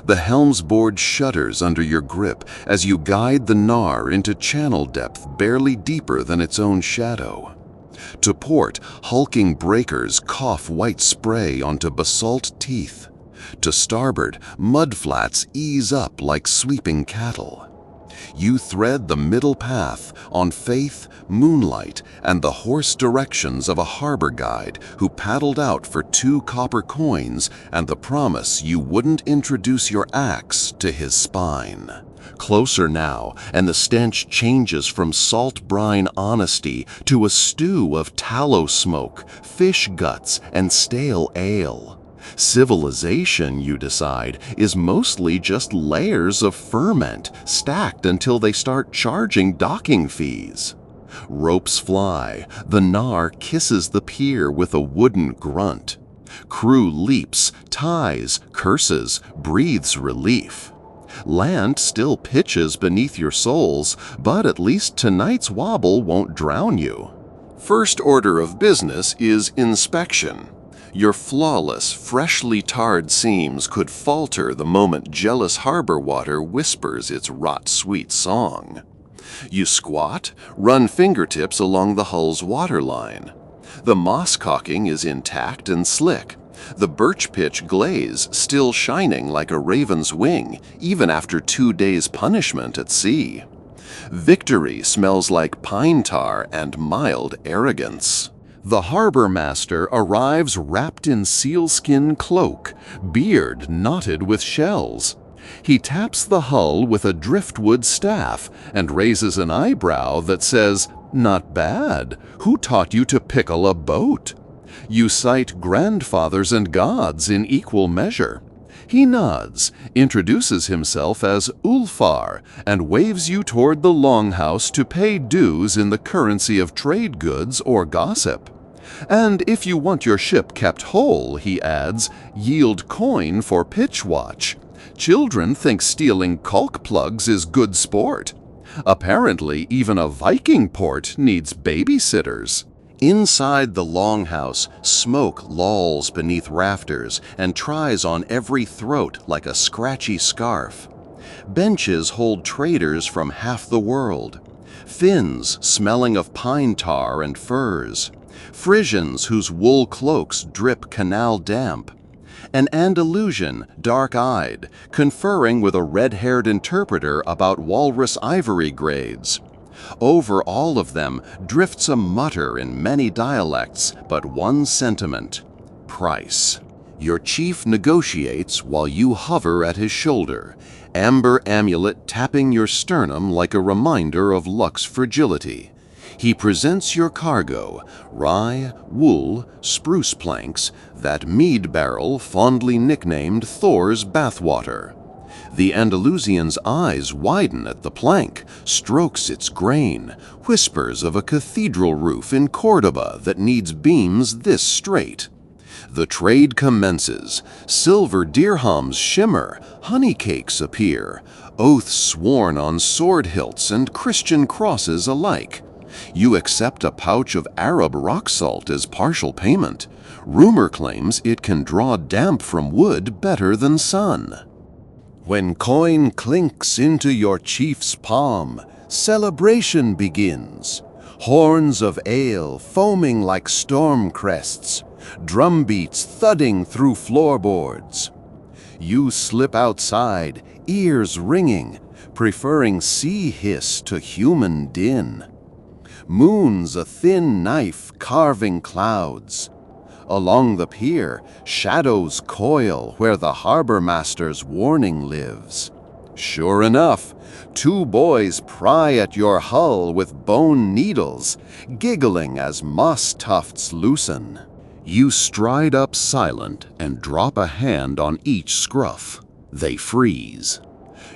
The helm's board shudders under your grip as you guide the Nar into channel depth barely deeper than its own shadow. To port, hulking breakers cough white spray onto basalt teeth. To starboard, mudflats ease up like sweeping cattle. You thread the middle path on faith, moonlight, and the hoarse directions of a harbor guide who paddled out for 2 copper coins and the promise you wouldn't introduce your axe to his spine. Closer now, and the stench changes from salt brine honesty to a stew of tallow smoke, fish guts, and stale ale. Civilization, you decide, is mostly just layers of ferment stacked until they start charging docking fees. Ropes fly, the Nar kisses the pier with a wooden grunt. Crew leaps, ties, curses, breathes relief. Land still pitches beneath your soles, but at least tonight's wobble won't drown you. First order of business is inspection. Your flawless, freshly tarred seams could falter the moment jealous harbor water whispers its rot-sweet song. You squat, run fingertips along the hull's waterline. The moss caulking is intact and slick, the birch pitch glaze still shining like a raven's wing even after 2 days' punishment at sea. Victory smells like pine tar and mild arrogance. The harbor master arrives wrapped in sealskin cloak, beard knotted with shells. He taps the hull with a driftwood staff and raises an eyebrow that says, "Not bad. Who taught you to pickle a boat?" You cite grandfathers and gods in equal measure. He nods, introduces himself as Ulfar, and waves you toward the longhouse to pay dues in the currency of trade goods or gossip. And if you want your ship kept whole, he adds, yield coin for pitch watch. Children think stealing caulk plugs is good sport. Apparently, even a Viking port needs babysitters. Inside the longhouse, smoke lolls beneath rafters and tries on every throat like a scratchy scarf. Benches hold traders from half the world. Finns smelling of pine tar and furs. Frisians whose wool cloaks drip canal damp. An Andalusian, dark-eyed, conferring with a red-haired interpreter about walrus ivory grades. Over all of them drifts a mutter in many dialects, but one sentiment: price. Your chief negotiates while you hover at his shoulder, amber amulet tapping your sternum like a reminder of luck's fragility. He presents your cargo: rye, wool, spruce planks, that mead barrel fondly nicknamed Thor's bathwater. The Andalusian's eyes widen at the plank, strokes its grain, whispers of a cathedral roof in Cordoba that needs beams this straight. The trade commences. Silver dirhams shimmer, honey cakes appear, oaths sworn on sword hilts and Christian crosses alike. You accept a pouch of Arab rock salt as partial payment. Rumor claims it can draw damp from wood better than sun. When coin clinks into your chief's palm, celebration begins. Horns of ale foaming like storm crests, drumbeats thudding through floorboards. You slip outside, ears ringing, preferring sea hiss to human din. Moon's a thin knife carving clouds. Along the pier, shadows coil where the harbor master's warning lives. Sure enough, two boys pry at your hull with bone needles, giggling as moss tufts loosen. You stride up silent and drop a hand on each scruff. They freeze.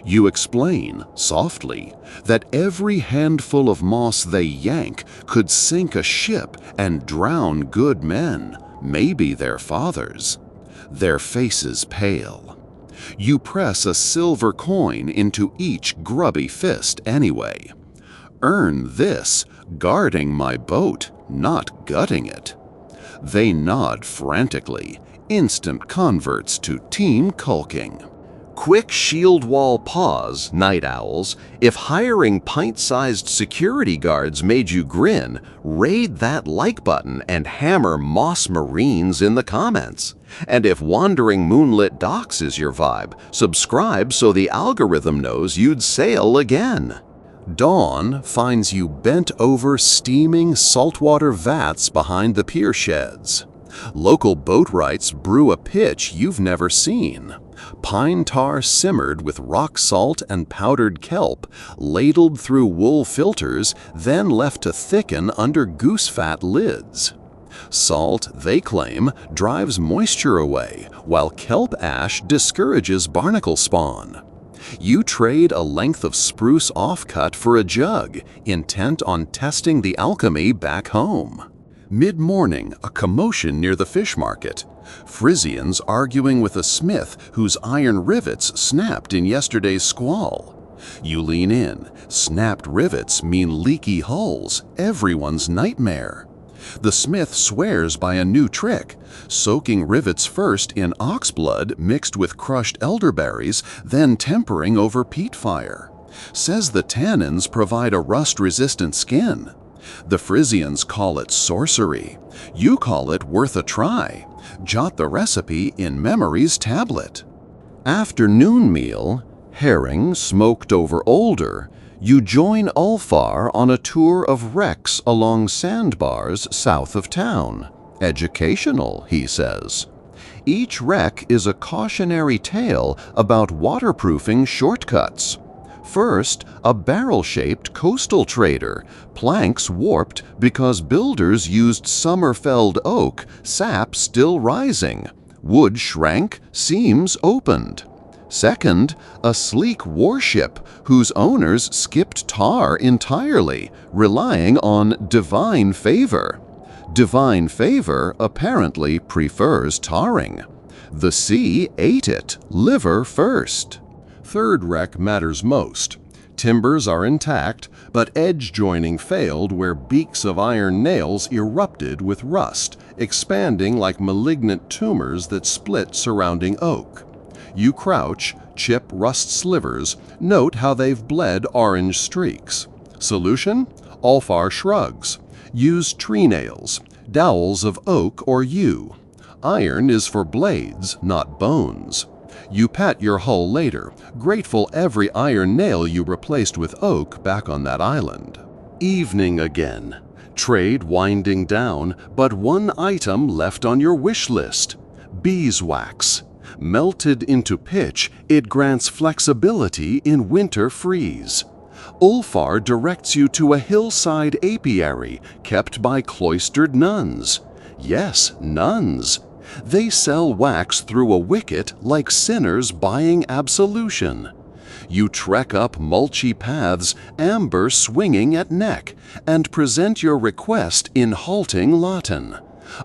You explain, softly, that every handful of moss they yank could sink a ship and drown good men, maybe their fathers. Their faces pale. You press a silver coin into each grubby fist anyway. Earn this, guarding my boat, not gutting it. They nod frantically, instant converts to team culking. Quick shield wall pause, night owls. If hiring pint-sized security guards made you grin, raid that like button and hammer Moss Marines in the comments. And if wandering moonlit docks is your vibe, subscribe so the algorithm knows you'd sail again. Dawn finds you bent over steaming saltwater vats behind the pier sheds. Local boatwrights brew a pitch you've never seen. Pine tar simmered with rock salt and powdered kelp, ladled through wool filters, then left to thicken under goose fat lids. Salt, they claim, drives moisture away, while kelp ash discourages barnacle spawn. You trade a length of spruce offcut for a jug, intent on testing the alchemy back home. Mid-morning, a commotion near the fish market. Frisians arguing with a smith whose iron rivets snapped in yesterday's squall. You lean in. Snapped rivets mean leaky hulls, everyone's nightmare. The smith swears by a new trick, soaking rivets first in ox blood mixed with crushed elderberries, then tempering over peat fire. Says the tannins provide a rust-resistant skin. The Frisians call it sorcery. You call it worth a try. Jot the recipe in memory's tablet. Afternoon meal, herring smoked over older. You join Ulfar on a tour of wrecks along sandbars south of town. Educational, he says. Each wreck is a cautionary tale about waterproofing shortcuts. First, a barrel-shaped coastal trader, planks warped because builders used summer-felled oak, sap still rising. Wood shrank, seams opened. Second, a sleek warship whose owners skipped tar entirely, relying on divine favor. Divine favor apparently prefers tarring. The sea ate it, liver first. Third wreck matters most. Timbers are intact, but edge joining failed where beaks of iron nails erupted with rust, expanding like malignant tumors that split surrounding oak. You crouch, chip rust slivers, note how they've bled orange streaks. Solution? Ulfar shrugs. Use tree nails, dowels of oak or yew. Iron is for blades, not bones. You pat your hull later, grateful every iron nail you replaced with oak back on that island. Evening again. Trade winding down, but one item left on your wish list. Beeswax. Melted into pitch, it grants flexibility in winter freeze. Ulfar directs you to a hillside apiary kept by cloistered nuns. Yes, nuns. They sell wax through a wicket like sinners buying absolution. You trek up mulchy paths, amber swinging at neck, and present your request in halting Latin.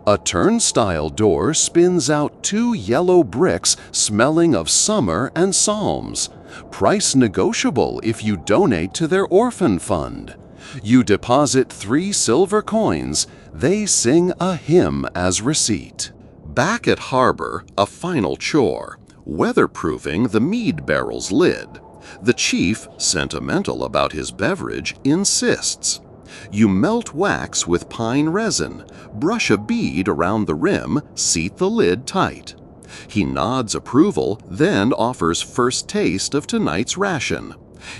A turnstile door spins out 2 yellow bricks smelling of summer and psalms. Price negotiable if you donate to their orphan fund. You deposit 3 silver coins. They sing a hymn as receipt. Back at harbor, a final chore, weatherproofing the mead barrel's lid. The chief, sentimental about his beverage, insists. You melt wax with pine resin, brush a bead around the rim, seat the lid tight. He nods approval, then offers first taste of tonight's ration.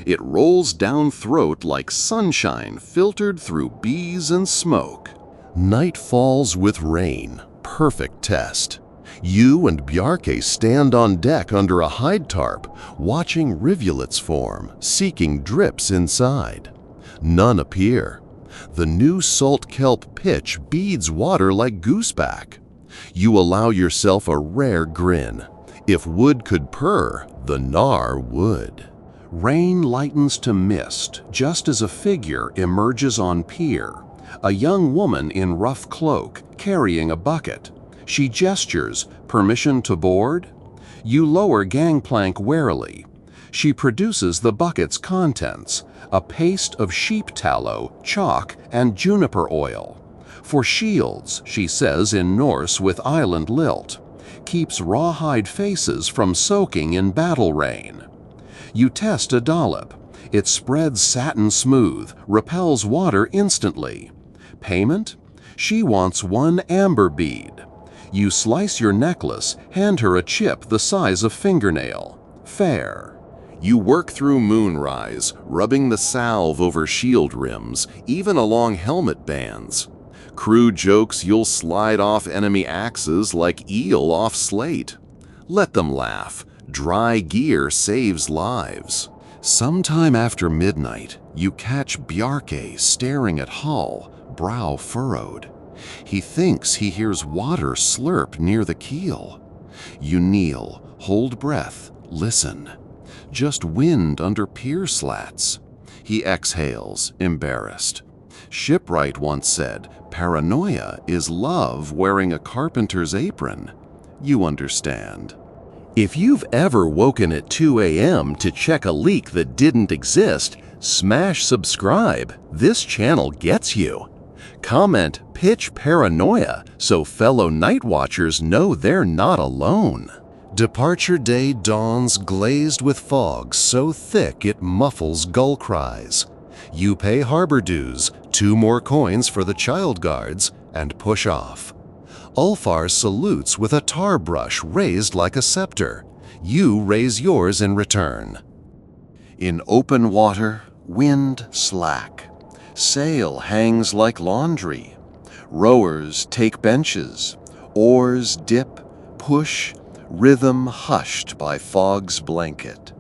It rolls down throat like sunshine filtered through bees and smoke. Night falls with rain. Perfect test. You and Bjarke stand on deck under a hide tarp, watching rivulets form, seeking drips inside. None appear. The new salt kelp pitch beads water like gooseback. You allow yourself a rare grin. If wood could purr, the gnar would. Rain lightens to mist just as a figure emerges on pier. A young woman in rough cloak, carrying a bucket. She gestures, permission to board? You lower gangplank warily. She produces the bucket's contents, a paste of sheep tallow, chalk, and juniper oil. For shields, she says in Norse with island lilt. Keeps rawhide faces from soaking in battle rain. You test a dollop. It spreads satin smooth, repels water instantly. Payment? She wants 1 amber bead. You slice your necklace, hand her a chip the size of fingernail. Fair. You work through moonrise, rubbing the salve over shield rims, even along helmet bands. Crew jokes you'll slide off enemy axes like eel off slate. Let them laugh. Dry gear saves lives. Sometime after midnight, you catch Bjarke staring at hull, brow furrowed. He thinks he hears water slurp near the keel. You kneel, hold breath, listen. Just wind under pier slats. He exhales, embarrassed. Shipwright once said, paranoia is love wearing a carpenter's apron. You understand. If you've ever woken at 2 a.m. to check a leak that didn't exist, smash subscribe. This channel gets you. Comment pitch paranoia so fellow night watchers know they're not alone. Departure day dawns glazed with fog so thick it muffles gull cries. You pay harbor dues, 2 more coins for the child guards, and push off. Ulfar salutes with a tar brush raised like a scepter. You raise yours in return. In open water, Wind slack. Sail hangs like laundry. Rowers take benches. Oars dip, push, rhythm hushed by fog's blanket.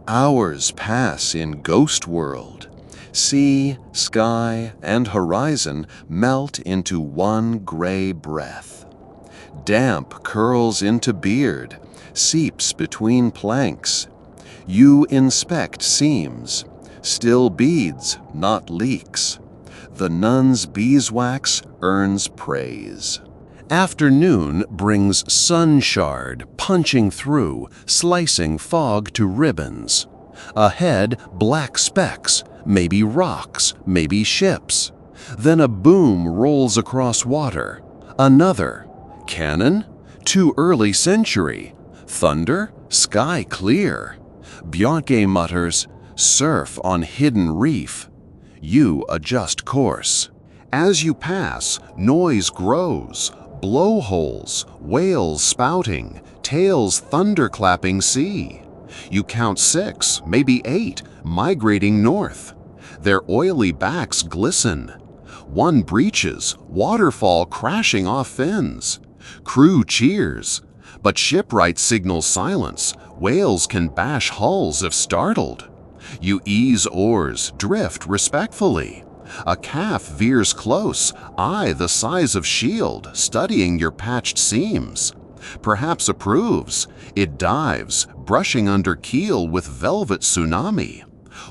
Hours pass in ghost world. Sea, sky, and horizon melt into one gray breath. Damp curls into beard, seeps between planks. You inspect seams, still beads, not leaks. The nun's beeswax earns praise. Afternoon brings sun shard punching through, slicing fog to ribbons. Ahead, black specks, maybe rocks, maybe ships. Then a boom rolls across water. Another. Cannon? Too early century. Thunder? Sky clear. Bianche mutters, surf on hidden reef. You adjust course. As you pass, noise grows. Blowholes, whales spouting, tails thunderclapping sea. You count 6, maybe 8, migrating north. Their oily backs glisten. One breaches, waterfall crashing off fins. Crew cheers, but shipwright signals silence. Whales can bash hulls if startled. You ease oars, drift respectfully. A calf veers close, eye the size of shield, studying your patched seams. Perhaps approves. It dives, brushing under keel with velvet tsunami.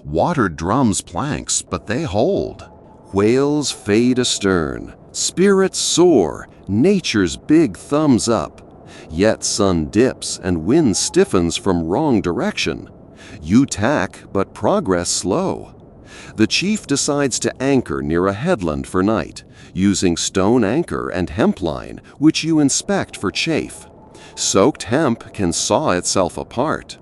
Water drums planks, but they hold. Whales fade astern. Spirits soar, nature's big thumbs up. Yet sun dips and wind stiffens from wrong direction. You tack, but progress slow. The chief decides to anchor near a headland for night, using stone anchor and hemp line, which you inspect for chafe. Soaked hemp can saw itself apart.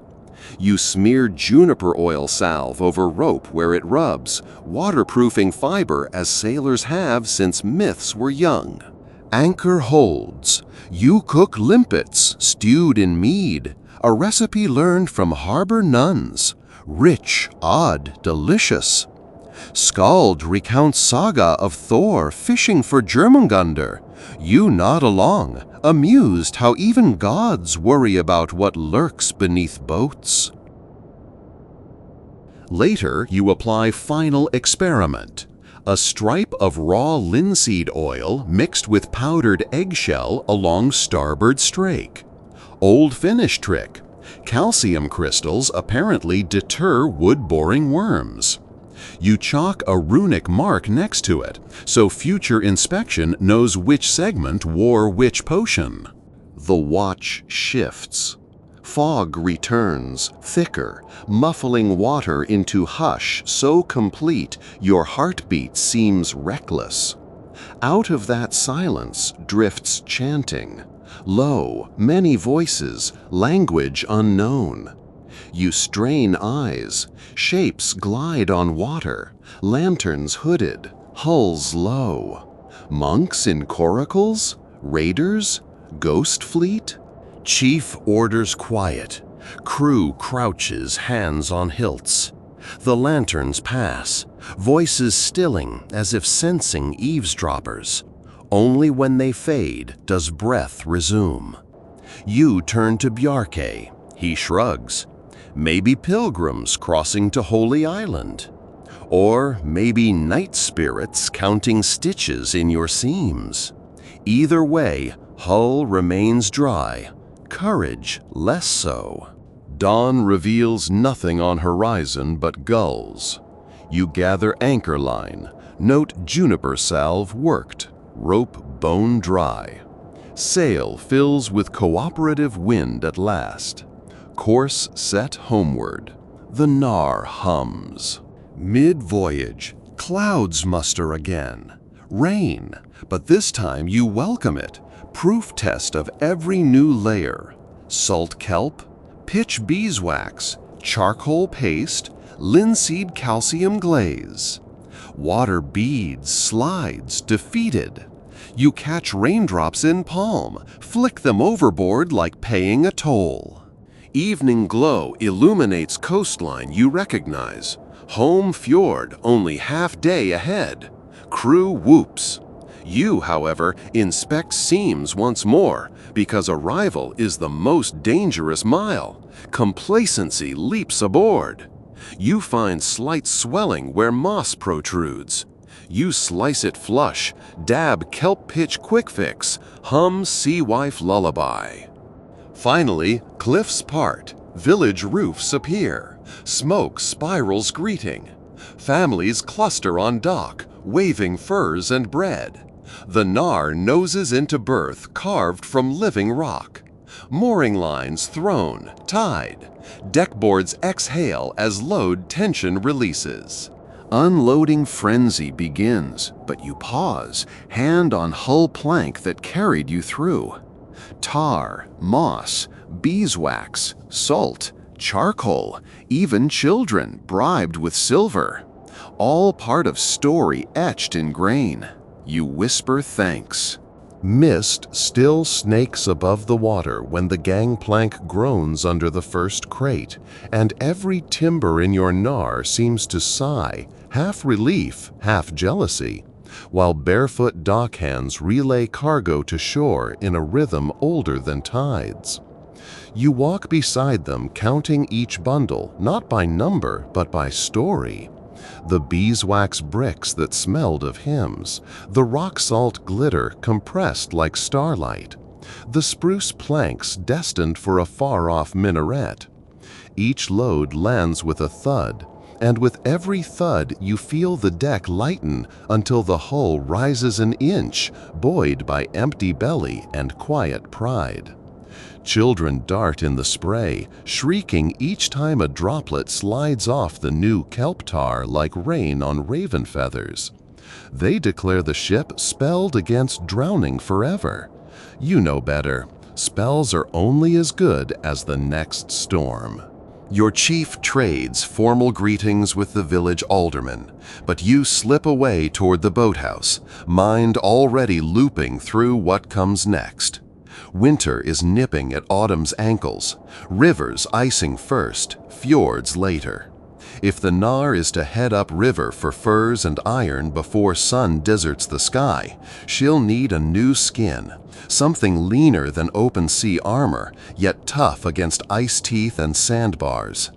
You smear juniper oil salve over rope where it rubs, waterproofing fiber as sailors have since myths were young. Anchor holds. You cook limpets, stewed in mead, a recipe learned from harbor nuns. Rich, odd, delicious. Skald recounts saga of Thor fishing for Jörmungandr. You nod along, amused how even gods worry about what lurks beneath boats. Later, you apply final experiment. A stripe of raw linseed oil mixed with powdered eggshell along starboard strake. Old Finnish trick. Calcium crystals apparently deter wood-boring worms. You chalk a runic mark next to it, so future inspection knows which segment wore which potion. The watch shifts. Fog returns, thicker, muffling water into hush so complete your heartbeat seems reckless. Out of that silence drifts chanting. Low, many voices, language unknown. You strain eyes, shapes glide on water, lanterns hooded, hulls low. Monks in coracles? Raiders? Ghost fleet? Chief orders quiet. Crew crouches, hands on hilts. The lanterns pass, voices stilling as if sensing eavesdroppers. Only when they fade does breath resume. You turn to Bjarke. He shrugs. Maybe pilgrims crossing to Holy Island. Or maybe night spirits counting stitches in your seams. Either way, hull remains dry. Courage less so. Dawn reveals nothing on horizon but gulls. You gather anchor line. Note juniper salve worked. Rope bone dry. Sail fills with cooperative wind at last. Course set homeward. The Nar hums. Mid-voyage, clouds muster again. Rain, but this time you welcome it. Proof test of every new layer. Salt kelp, pitch beeswax, charcoal paste, linseed calcium glaze. Water beads, slides, defeated. You catch raindrops in palm, flick them overboard like paying a toll. Evening glow illuminates coastline you recognize. Home fjord only half day ahead. Crew whoops. You, however, inspect seams once more, because arrival is the most dangerous mile. Complacency leaps aboard. You find slight swelling where moss protrudes. You slice it flush, dab kelp pitch quick fix, hum sea wife lullaby. Finally, cliffs part, village roofs appear, smoke spirals greeting. Families cluster on dock, waving furs and bread. The Nar noses into berth carved from living rock. Mooring lines thrown, tied. Deckboards exhale as load tension releases. Unloading frenzy begins, but you pause, hand on hull plank that carried you through. Tar, moss, beeswax, salt, charcoal, even children bribed with silver. All part of story etched in grain. You whisper thanks. Mist still snakes above the water when the gangplank groans under the first crate, and every timber in your Nar seems to sigh, half relief, half jealousy, while barefoot dockhands relay cargo to shore in a rhythm older than tides. You walk beside them, counting each bundle, not by number, but by story. The beeswax bricks that smelled of hymns, the rock-salt glitter compressed like starlight, the spruce planks destined for a far-off minaret. Each load lands with a thud, and with every thud you feel the deck lighten until the hull rises an inch, buoyed by empty belly and quiet pride. Children dart in the spray, shrieking each time a droplet slides off the new kelp tar like rain on raven feathers. They declare the ship spelled against drowning forever. You know better. Spells are only as good as the next storm. Your chief trades formal greetings with the village alderman, but you slip away toward the boathouse, mind already looping through what comes next. Winter is nipping at autumn's ankles, rivers icing first, fjords later. If the Nar is to head up river for furs and iron before sun deserts the sky, she'll need a new skin, something leaner than open sea armor, yet tough against ice teeth and sandbars.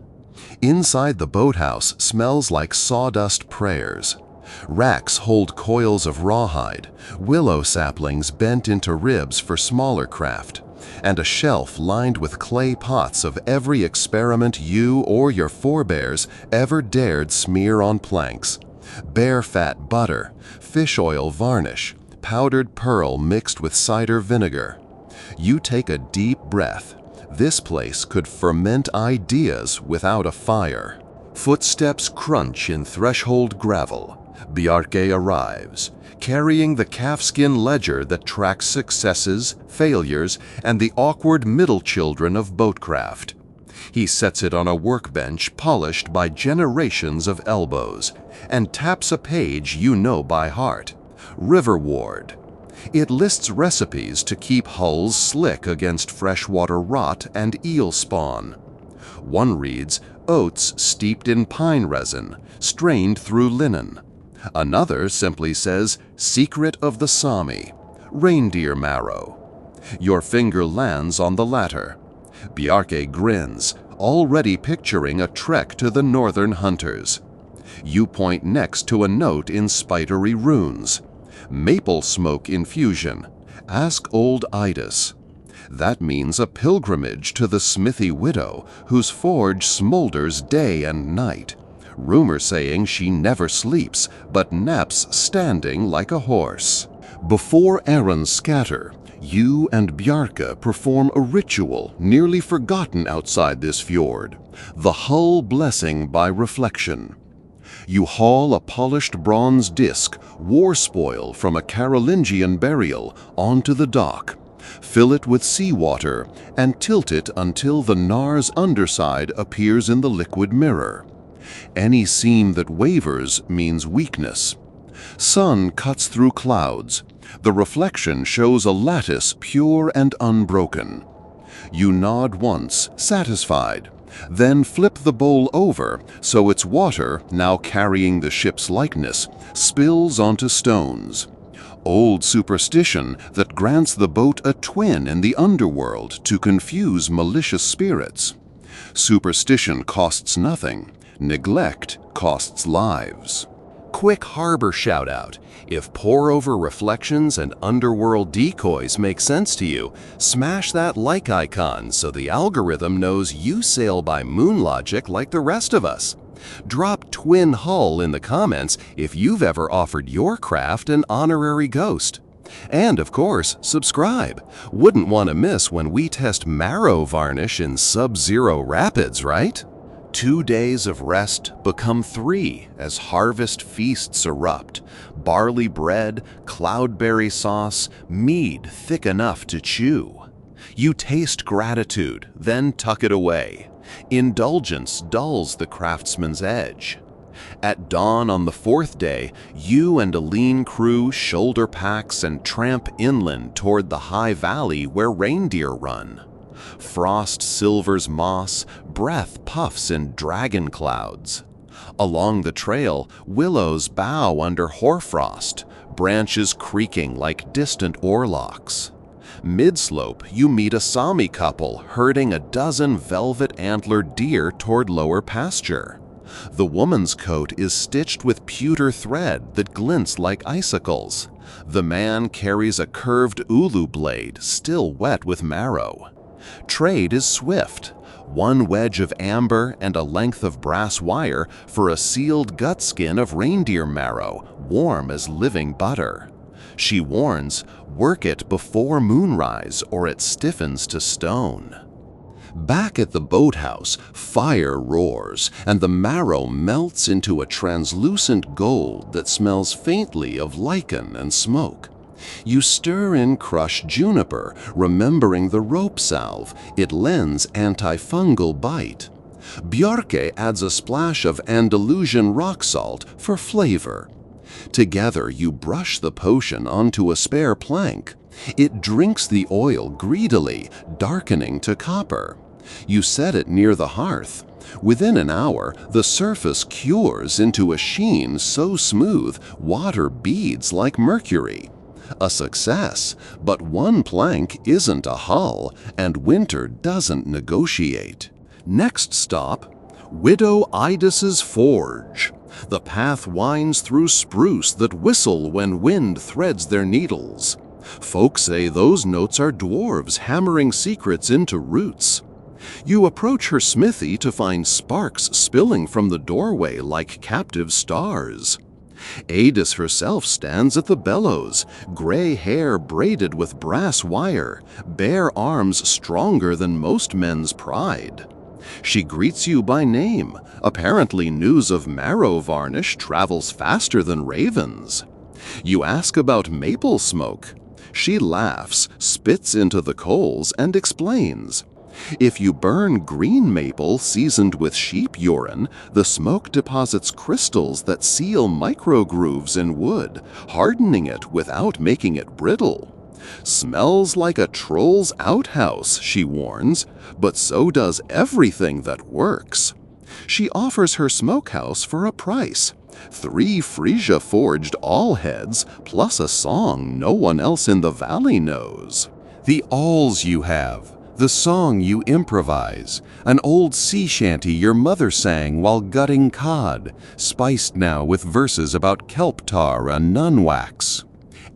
Inside the boathouse smells like sawdust prayers. Racks hold coils of rawhide, willow saplings bent into ribs for smaller craft, and a shelf lined with clay pots of every experiment you or your forebears ever dared smear on planks. Bear fat butter, fish oil varnish, powdered pearl mixed with cider vinegar. You take a deep breath. This place could ferment ideas without a fire. Footsteps crunch in threshold gravel. Bjarke arrives, carrying the calfskin ledger that tracks successes, failures, and the awkward middle children of boatcraft. He sets it on a workbench polished by generations of elbows, and taps a page you know by heart, River Ward. It lists recipes to keep hulls slick against freshwater rot and eel spawn. One reads, oats steeped in pine resin, strained through linen. Another simply says, Secret of the Sami, reindeer marrow. Your finger lands on the latter. Bjarke grins, already picturing a trek to the northern hunters. You point next to a note in spidery runes. Maple smoke infusion. Ask old Idis. That means a pilgrimage to the smithy widow whose forge smolders day and night. Rumor saying she never sleeps, but naps standing like a horse. Before errands scatter, you and Bjarke perform a ritual nearly forgotten outside this fjord, the hull blessing by reflection. You haul a polished bronze disc, war spoil from a Carolingian burial, onto the dock, fill it with seawater, and tilt it until the Nar's underside appears in the liquid mirror. Any seam that wavers means weakness. Sun cuts through clouds. The reflection shows a lattice pure and unbroken. You nod once, satisfied, then flip the bowl over so its water, now carrying the ship's likeness, spills onto stones. Old superstition that grants the boat a twin in the underworld to confuse malicious spirits. Superstition costs nothing. Neglect costs lives. Quick harbor shout-out. If pour-over reflections and underworld decoys make sense to you, smash that like icon so the algorithm knows you sail by moon logic like the rest of us. Drop twin hull in the comments if you've ever offered your craft an honorary ghost. And of course, subscribe. Wouldn't want to miss when we test marrow varnish in sub-zero rapids, right? 2 days of rest become 3 as harvest feasts erupt. Barley bread, cloudberry sauce, mead thick enough to chew. You taste gratitude, then tuck it away. Indulgence dulls the craftsman's edge. At dawn on the 4th day, you and a lean crew shoulder packs and tramp inland toward the high valley where reindeer run. Frost silvers moss, breath puffs in dragon clouds. Along the trail, willows bow under hoarfrost, branches creaking like distant oarlocks. Mid-slope, you meet a Sami couple herding a dozen velvet-antlered deer toward lower pasture. The woman's coat is stitched with pewter thread that glints like icicles. The man carries a curved ulu blade, still wet with marrow. Trade is swift. 1 wedge of amber and a length of brass wire for a sealed gut skin of reindeer marrow, warm as living butter. She warns, work it before moonrise or it stiffens to stone. Back at the boathouse, fire roars, and the marrow melts into a translucent gold that smells faintly of lichen and smoke. You stir in crushed juniper, remembering the rope salve. It lends antifungal bite. Bjarke adds a splash of Andalusian rock salt for flavor. Together you brush the potion onto a spare plank. It drinks the oil greedily, darkening to copper. You set it near the hearth. Within an hour, the surface cures into a sheen so smooth, water beads like mercury. A success, but 1 plank isn't a hull, and winter doesn't negotiate. Next stop, Widow Idis's Forge. The path winds through spruce that whistle when wind threads their needles. Folk say those notes are dwarves hammering secrets into roots. You approach her smithy to find sparks spilling from the doorway like captive stars. Adis herself stands at the bellows, gray hair braided with brass wire, bare arms stronger than most men's pride. She greets you by name. Apparently news of marrow varnish travels faster than ravens. You ask about maple smoke. She laughs, spits into the coals, and explains. If you burn green maple seasoned with sheep urine, the smoke deposits crystals that seal microgrooves in wood, hardening it without making it brittle. Smells like a troll's outhouse, she warns, but so does everything that works. She offers her smokehouse for a price. 3 Frisia-forged all heads, plus a song no one else in the valley knows. The alls you have. The song you improvise, an old sea shanty your mother sang while gutting cod, spiced now with verses about kelp tar and nun wax.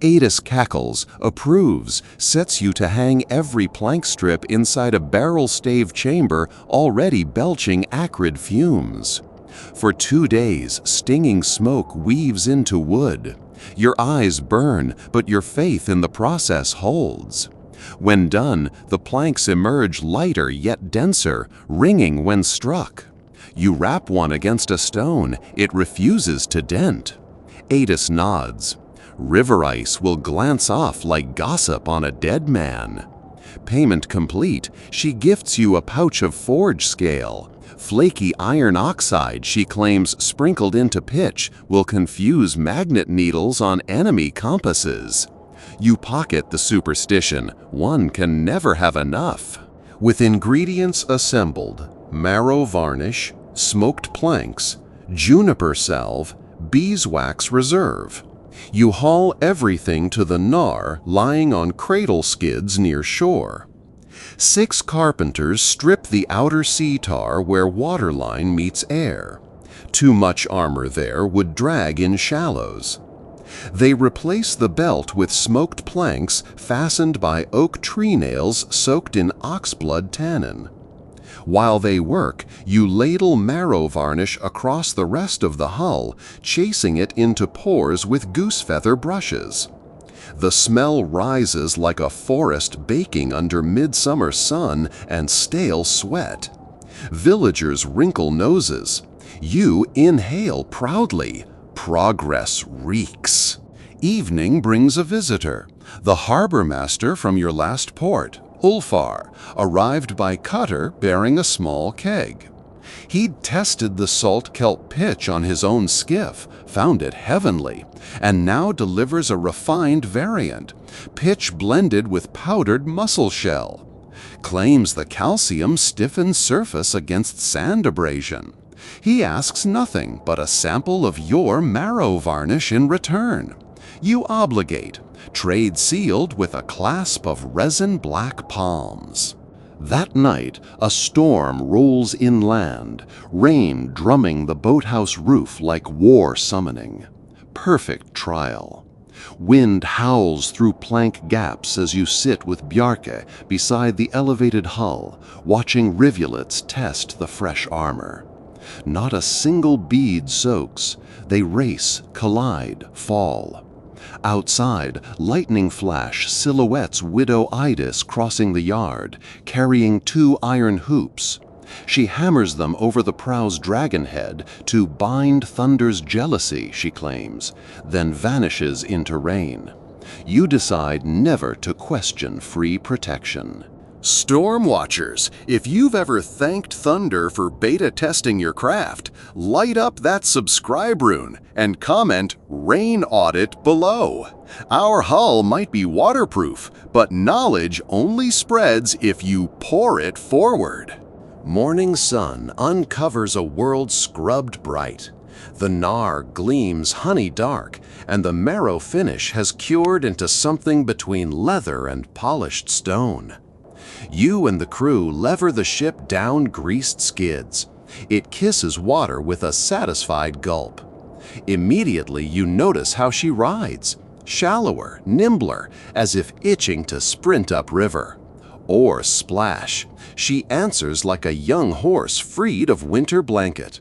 Adis cackles, approves, sets you to hang every plank strip inside a barrel-stave chamber already belching acrid fumes. For 2 days, stinging smoke weaves into wood. Your eyes burn, but your faith in the process holds. When done, the planks emerge lighter yet denser, ringing when struck. You rap one against a stone, it refuses to dent. Adis nods. River ice will glance off like gossip on a dead man. Payment complete, she gifts you a pouch of forge scale. Flaky iron oxide, she claims sprinkled into pitch, will confuse magnet needles on enemy compasses. You pocket the superstition, one can never have enough. With ingredients assembled, marrow varnish, smoked planks, juniper salve, beeswax reserve, you haul everything to the gnar lying on cradle skids near shore. 6 carpenters strip the outer sea tar where waterline meets air. Too much armor there would drag in shallows. They replace the belt with smoked planks fastened by oak tree nails soaked in oxblood tannin. While they work, you ladle marrow varnish across the rest of the hull, chasing it into pores with goosefeather brushes. The smell rises like a forest baking under midsummer sun and stale sweat. Villagers wrinkle noses. You inhale proudly. Progress reeks. Evening brings a visitor, the harbor master from your last port, Ulfar, arrived by cutter bearing a small keg. He'd tested the salt kelp pitch on his own skiff, found it heavenly, and now delivers a refined variant, pitch blended with powdered mussel shell. Claims the calcium stiffens surface against sand abrasion. He asks nothing but a sample of your marrow varnish in return. You obligate, trade sealed with a clasp of resin-black palms. That night, a storm rolls inland, rain drumming the boathouse roof like war summoning. Perfect trial. Wind howls through plank gaps as you sit with Bjarke beside the elevated hull, watching rivulets test the fresh armor. Not a single bead soaks. They race, collide, fall. Outside, lightning flash silhouettes Widow Idis crossing the yard, carrying 2 iron hoops. She hammers them over the prow's dragonhead to bind Thunder's jealousy, she claims, then vanishes into rain. You decide never to question free protection. Storm Watchers, if you've ever thanked Thunder for beta testing your craft, light up that subscribe rune and comment Rain Audit below. Our hull might be waterproof, but knowledge only spreads if you pour it forward. Morning sun uncovers a world scrubbed bright. The gnar gleams honey dark, and the marrow finish has cured into something between leather and polished stone. You and the crew lever the ship down greased skids. It kisses water with a satisfied gulp. Immediately you notice how she rides, shallower, nimbler, as if itching to sprint upriver. Or splash. She answers like a young horse freed of winter blanket.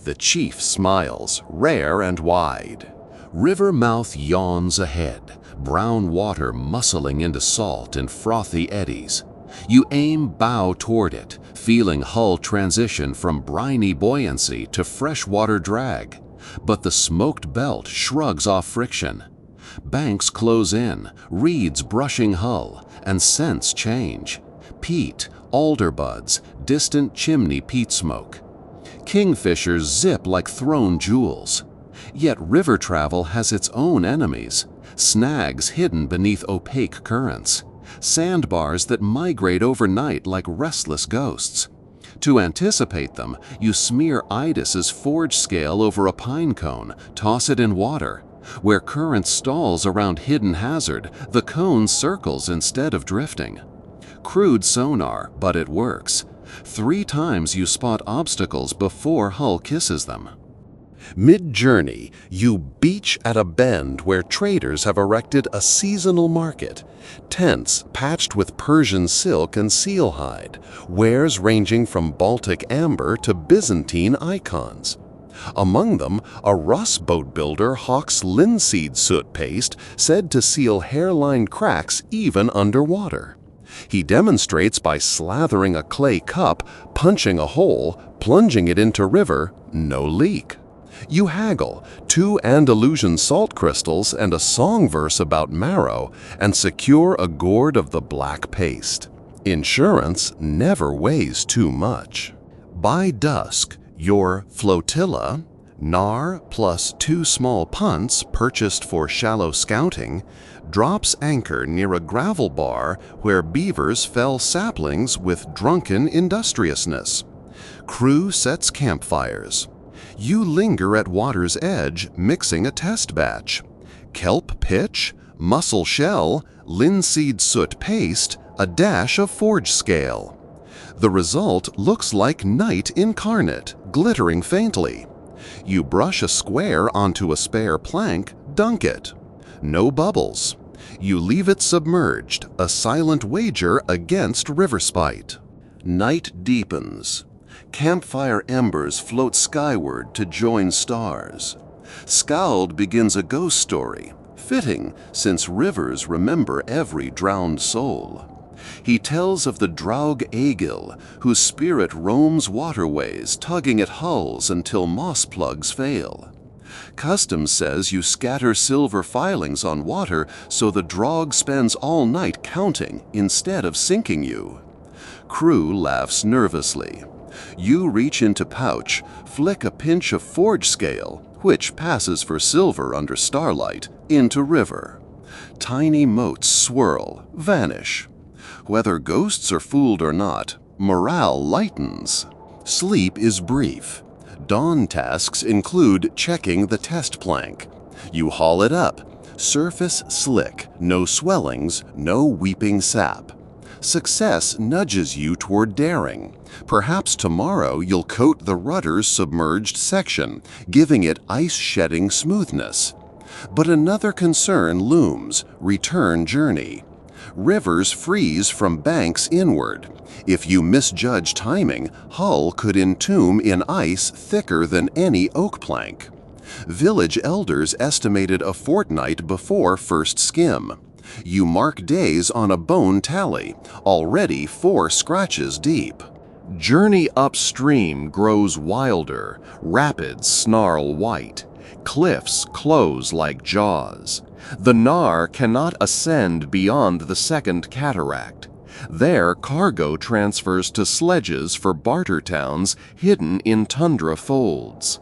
The chief smiles, rare and wide. River mouth yawns ahead, brown water muscling into salt in frothy eddies. You aim bow toward it, feeling hull transition from briny buoyancy to freshwater drag. But the smoked belt shrugs off friction. Banks close in, reeds brushing hull, and scents change. Peat, alder buds, distant chimney peat smoke. Kingfishers zip like thrown jewels. Yet river travel has its own enemies, snags hidden beneath opaque currents. Sandbars that migrate overnight like restless ghosts. To anticipate them, you smear Idis's forge scale over a pine cone, toss it in water. Where current stalls around hidden hazard, the cone circles instead of drifting. Crude sonar, but it works. 3 times you spot obstacles before hull kisses them. Mid-journey, you beach at a bend where traders have erected a seasonal market. Tents patched with Persian silk and seal hide, wares ranging from Baltic amber to Byzantine icons. Among them, a Russ boat builder hawks linseed soot paste said to seal hairline cracks even underwater. He demonstrates by slathering a clay cup, punching a hole, plunging it into river, no leak. You haggle 2 Andalusian salt crystals and a song verse about marrow and secure a gourd of the black paste. Insurance never weighs too much. By dusk, your flotilla, Gnar plus 2 small punts purchased for shallow scouting drops anchor near a gravel bar where beavers fell saplings with drunken industriousness. Crew sets campfires. You linger at water's edge mixing a test batch. Kelp pitch, mussel shell, linseed soot paste, a dash of forge scale. The result looks like night incarnate, glittering faintly. You brush a square onto a spare plank, dunk it. No bubbles. You leave it submerged, a silent wager against river spite. Night deepens. Campfire embers float skyward to join stars. Skald begins a ghost story, fitting since rivers remember every drowned soul. He tells of the Draug Aegil, whose spirit roams waterways, tugging at hulls until moss plugs fail. Custom says you scatter silver filings on water so the Draug spends all night counting instead of sinking you. Crew laughs nervously. You reach into pouch, flick a pinch of forge scale, which passes for silver under starlight, into river. Tiny motes swirl, vanish. Whether ghosts are fooled or not, morale lightens. Sleep is brief. Dawn tasks include checking the test plank. You haul it up. Surface slick, no swellings, no weeping sap. Success nudges you toward daring. Perhaps tomorrow you'll coat the rudder's submerged section, giving it ice-shedding smoothness. But another concern looms: return journey. Rivers freeze from banks inward. If you misjudge timing, Hull could entomb in ice thicker than any oak plank. Village elders estimated a fortnight before first skim. You mark days on a bone tally, already 4 scratches deep. Journey upstream grows wilder, rapids snarl white, cliffs close like jaws. The Gnar cannot ascend beyond the second cataract. There, cargo transfers to sledges for barter towns hidden in tundra folds.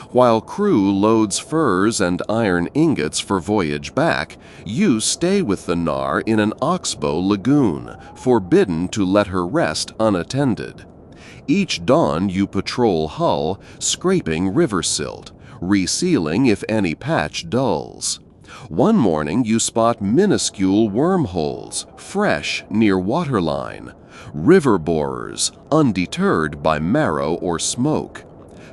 While crew loads furs and iron ingots for voyage back, you stay with the Gnar in an oxbow lagoon, forbidden to let her rest unattended. Each dawn you patrol Hull, scraping river silt, resealing if any patch dulls. One morning you spot minuscule wormholes, fresh near waterline. River borers, undeterred by marrow or smoke.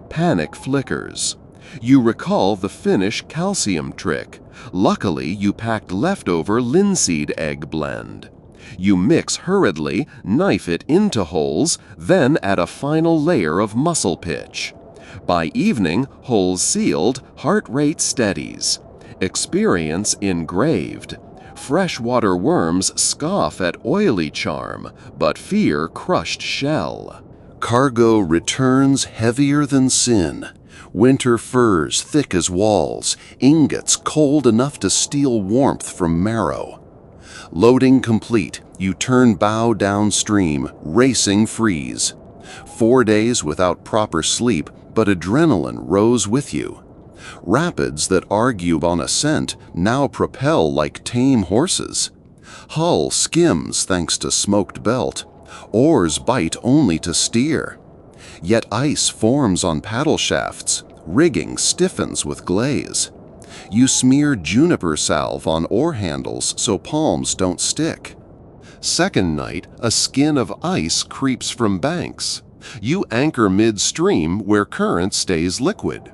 Panic flickers. You recall the Finnish calcium trick. Luckily, you packed leftover linseed egg blend. You mix hurriedly, knife it into holes, then add a final layer of mussel pitch. By evening, holes sealed, heart rate steadies. Experience engraved. Freshwater worms scoff at oily charm, but fear crushed shell. Cargo returns heavier than sin. Winter furs thick as walls, ingots cold enough to steal warmth from marrow. Loading complete, you turn bow downstream, racing freeze. 4 days without proper sleep, but adrenaline rose with you. Rapids that argue on ascent now propel like tame horses. Hull skims thanks to smoked belt. Oars bite only to steer. Yet ice forms on paddle shafts. Rigging stiffens with glaze. You smear juniper salve on oar handles so palms don't stick. Second night, a skin of ice creeps from banks. You anchor midstream where current stays liquid.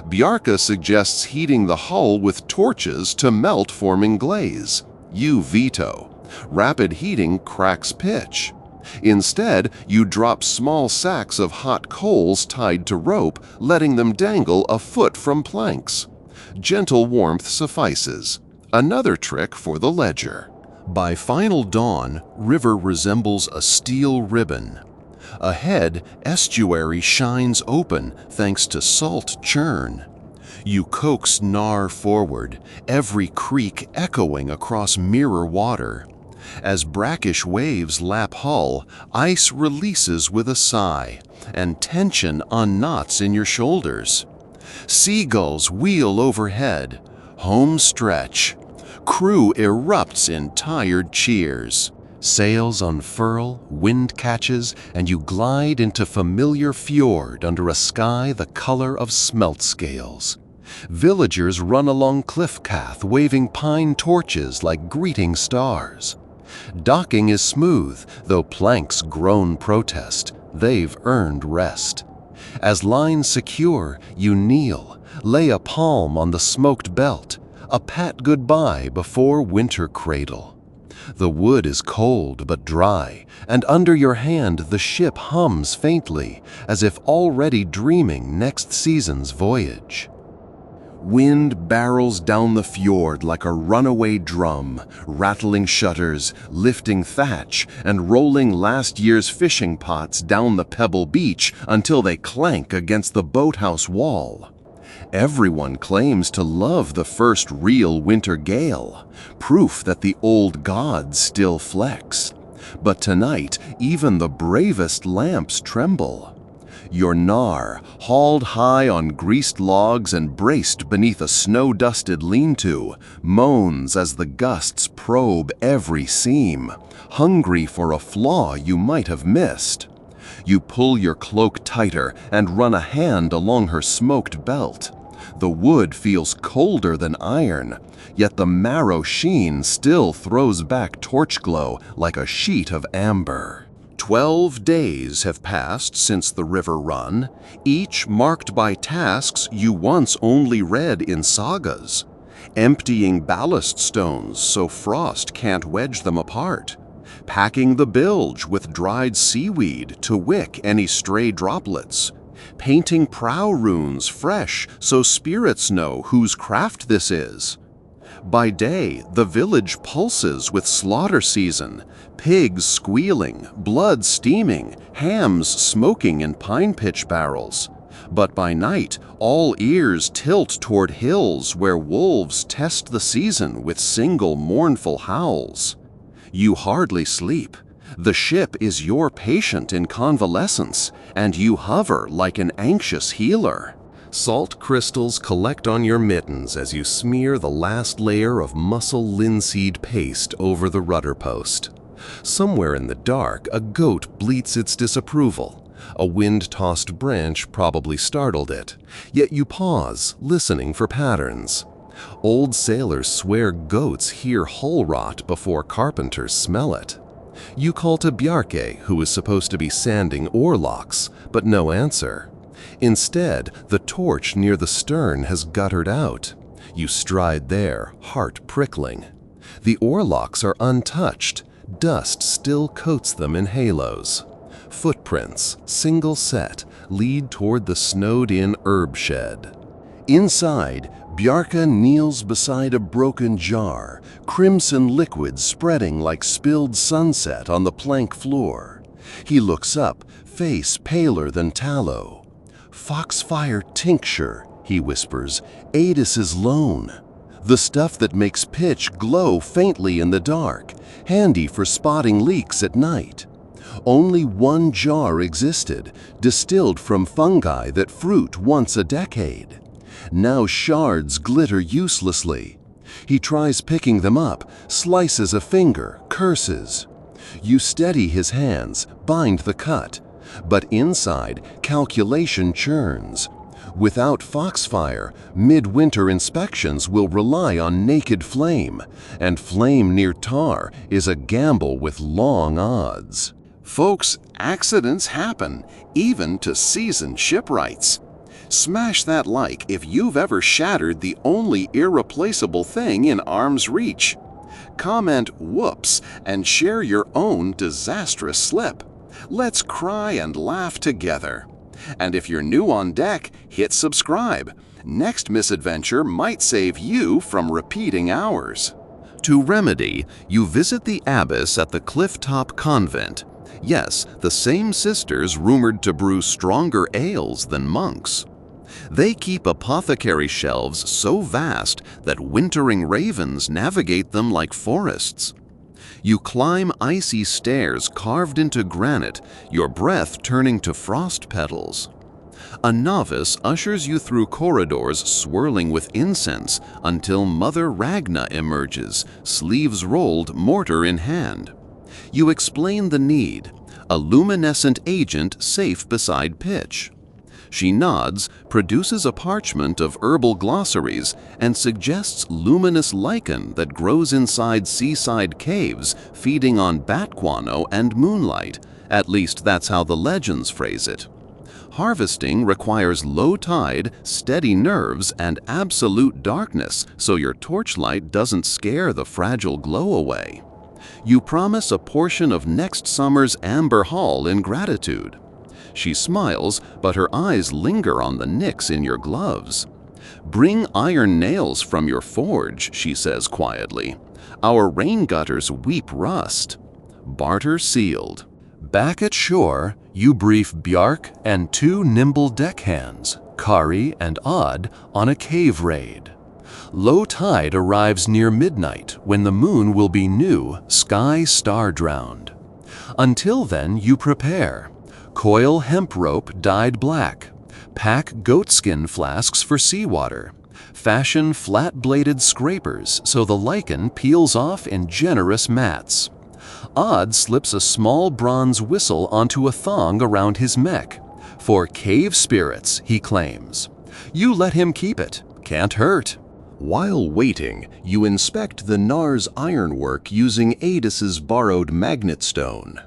Bjarka suggests heating the hull with torches to melt forming glaze. You veto. Rapid heating cracks pitch. Instead, you drop small sacks of hot coals tied to rope, letting them dangle a foot from planks. Gentle warmth suffices. Another trick for the ledger. By final dawn, river resembles a steel ribbon. Ahead, estuary shines open thanks to salt churn. You coax Gnar forward, every creek echoing across mirror water. As brackish waves lap Hull, ice releases with a sigh, and tension unknots in your shoulders. Seagulls wheel overhead. Home stretch. Crew erupts in tired cheers. Sails unfurl, wind catches, and you glide into familiar fjord under a sky the color of smelt scales. Villagers run along cliff path waving pine torches like greeting stars. Docking is smooth, though planks groan protest. They've earned rest. As lines secure, you kneel, lay a palm on the smoked belt, a pat goodbye before winter cradle. The wood is cold but dry, and under your hand the ship hums faintly, as if already dreaming next season's voyage. Wind barrels down the fjord like a runaway drum, rattling shutters, lifting thatch, and rolling last year's fishing pots down the pebble beach until they clank against the boathouse wall. Everyone claims to love the first real winter gale, proof that the old gods still flex. But tonight, even the bravest lamps tremble. Your gnar, hauled high on greased logs and braced beneath a snow-dusted lean-to, moans as the gusts probe every seam, hungry for a flaw you might have missed. You pull your cloak tighter and run a hand along her smoked belt. The wood feels colder than iron, yet the marrow sheen still throws back torch glow like a sheet of amber. 12 days have passed since the river run, each marked by tasks you once only read in sagas. Emptying ballast stones so frost can't wedge them apart. Packing the bilge with dried seaweed to wick any stray droplets. Painting prow runes fresh so spirits know whose craft this is. By day, the village pulses with slaughter season, pigs squealing, blood steaming, hams smoking in pine pitch barrels. But by night, all ears tilt toward hills where wolves test the season with single mournful howls. You hardly sleep. The ship is your patient in convalescence, and you hover like an anxious healer. Salt crystals collect on your mittens as you smear the last layer of mussel linseed paste over the rudder post. Somewhere in the dark, a goat bleats its disapproval. A wind-tossed branch probably startled it, yet you pause, listening for patterns. Old sailors swear goats hear hull rot before carpenters smell it. You call to Bjarke, who is supposed to be sanding oarlocks, but no answer. Instead, the torch near the stern has guttered out. You stride there, heart prickling. The oarlocks are untouched. Dust still coats them in halos. Footprints, single set, lead toward the snowed-in herb shed. Inside, Bjarke kneels beside a broken jar, crimson liquid spreading like spilled sunset on the plank floor. He looks up, face paler than tallow. "Foxfire tincture," he whispers, "Adis's loan. The stuff that makes pitch glow faintly in the dark, handy for spotting leaks at night. Only one jar existed, distilled from fungi that fruit once a decade. Now shards glitter uselessly. He tries picking them up, slices a finger, curses. You steady his hands, bind the cut. But inside, calculation churns. Without foxfire, midwinter inspections will rely on naked flame, and flame near tar is a gamble with long odds. Folks, accidents happen, even to seasoned shipwrights. Smash that like if you've ever shattered the only irreplaceable thing in arm's reach. Comment "whoops" and share your own disastrous slip. Let's cry and laugh together. And if you're new on deck, hit subscribe. Next misadventure might save you from repeating ours. To remedy, you visit the abbess at the Clifftop Convent. Yes, the same sisters rumored to brew stronger ales than monks. They keep apothecary shelves so vast that wintering ravens navigate them like forests. You climb icy stairs carved into granite, your breath turning to frost petals. A novice ushers you through corridors swirling with incense until Mother Ragna emerges, sleeves rolled, mortar in hand. You explain the need, a luminescent agent safe beside pitch. She nods, produces a parchment of herbal glossaries, and suggests luminous lichen that grows inside seaside caves, feeding on bat guano and moonlight. At least that's how the legends phrase it. Harvesting requires low tide, steady nerves, and absolute darkness so your torchlight doesn't scare the fragile glow away. You promise a portion of next summer's amber haul in gratitude. She smiles, but her eyes linger on the nicks in your gloves. "Bring iron nails from your forge," she says quietly. "Our rain gutters weep rust." Barter sealed. Back at shore, you brief Bjark and two nimble deckhands, Kari and Odd, on a cave raid. Low tide arrives near midnight when the moon will be new, sky star-drowned. Until then, you prepare. Coil hemp rope dyed black. Pack goatskin flasks for seawater. Fashion flat-bladed scrapers so the lichen peels off in generous mats. Odd slips a small bronze whistle onto a thong around his neck. For cave spirits, he claims. You let him keep it. Can't hurt. While waiting, you inspect the Nar's ironwork using Adis's borrowed magnet stone.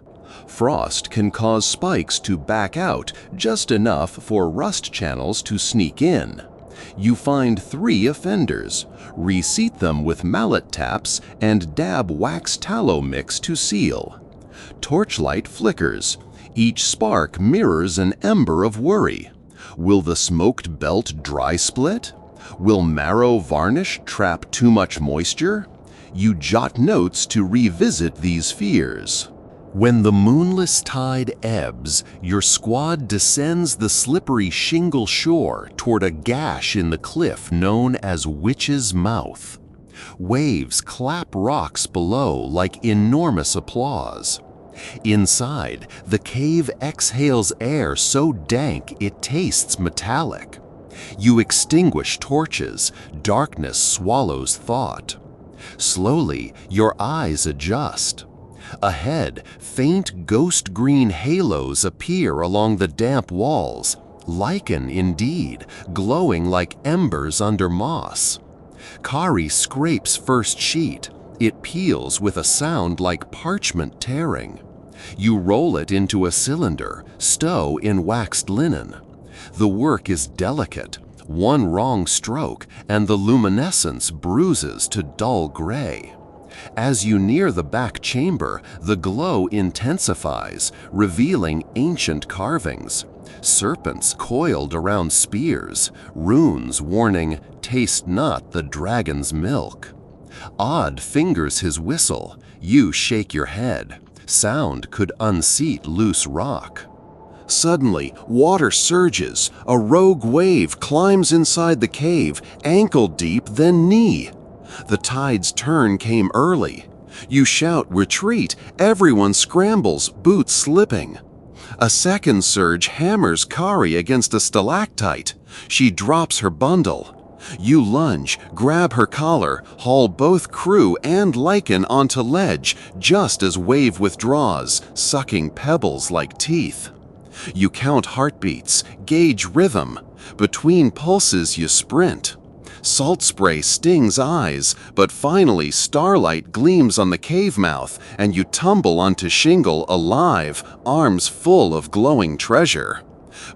Frost can cause spikes to back out just enough for rust channels to sneak in. You find 3 offenders, reseat them with mallet taps, and dab wax tallow mix to seal. Torchlight flickers. Each spark mirrors an ember of worry. Will the smoked belt dry split? Will marrow varnish trap too much moisture? You jot notes to revisit these fears. When the moonless tide ebbs, your squad descends the slippery shingle shore toward a gash in the cliff known as Witch's Mouth. Waves clap rocks below like enormous applause. Inside, the cave exhales air so dank it tastes metallic. You extinguish torches, darkness swallows thought. Slowly, your eyes adjust. Ahead, faint ghost green halos appear along the damp walls, lichen indeed, glowing like embers under moss. Kari scrapes first sheet. It peels with a sound like parchment tearing. You roll it into a cylinder, stow in waxed linen. The work is delicate. One wrong stroke, and the luminescence bruises to dull gray. As you near the back chamber, the glow intensifies, revealing ancient carvings. Serpents coiled around spears, runes warning, "Taste not the dragon's milk." Odd fingers his whistle. You shake your head. Sound could unseat loose rock. Suddenly, water surges. A rogue wave climbs inside the cave, ankle deep, then knee. The tide's turn came early. You shout, "Retreat!" Everyone scrambles, boots slipping. A second surge hammers Kari against a stalactite. She drops her bundle. You lunge, grab her collar, haul both crew and lichen onto ledge just as wave withdraws, sucking pebbles like teeth. You count heartbeats, gauge rhythm. Between pulses you sprint. Salt spray stings eyes, but finally starlight gleams on the cave mouth and you tumble onto shingle alive, arms full of glowing treasure.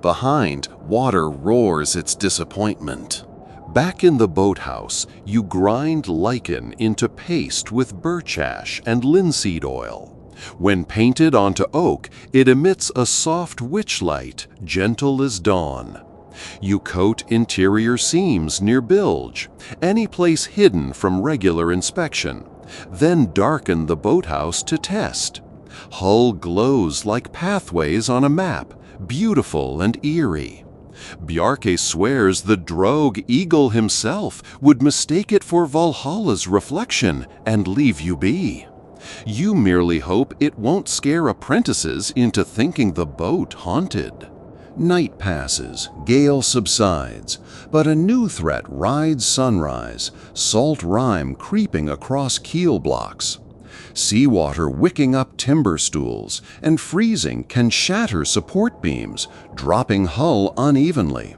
Behind, water roars its disappointment. Back in the boathouse, you grind lichen into paste with birch ash and linseed oil. When painted onto oak, it emits a soft witch light, gentle as dawn. You coat interior seams near bilge, any place hidden from regular inspection, then darken the boathouse to test. Hull glows like pathways on a map, beautiful and eerie. Bjarke swears the drogue eagle himself would mistake it for Valhalla's reflection and leave you be. You merely hope it won't scare apprentices into thinking the boat haunted. Night passes, gale subsides, but a new threat rides sunrise, salt rime creeping across keel blocks. Seawater wicking up timber stools, and freezing can shatter support beams, dropping hull unevenly.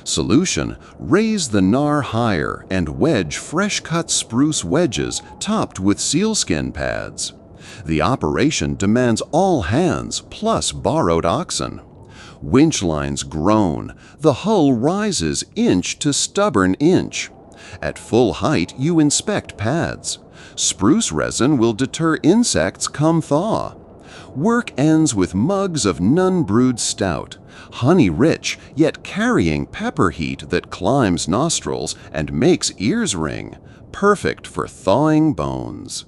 Solution: raise the gnar higher and wedge fresh-cut spruce wedges topped with sealskin pads. The operation demands all hands plus borrowed oxen. Winch lines groan, the hull rises inch to stubborn inch. At full height, you inspect pads. Spruce resin will deter insects come thaw. Work ends with mugs of none-brewed stout, honey-rich, yet carrying pepper heat that climbs nostrils and makes ears ring, perfect for thawing bones.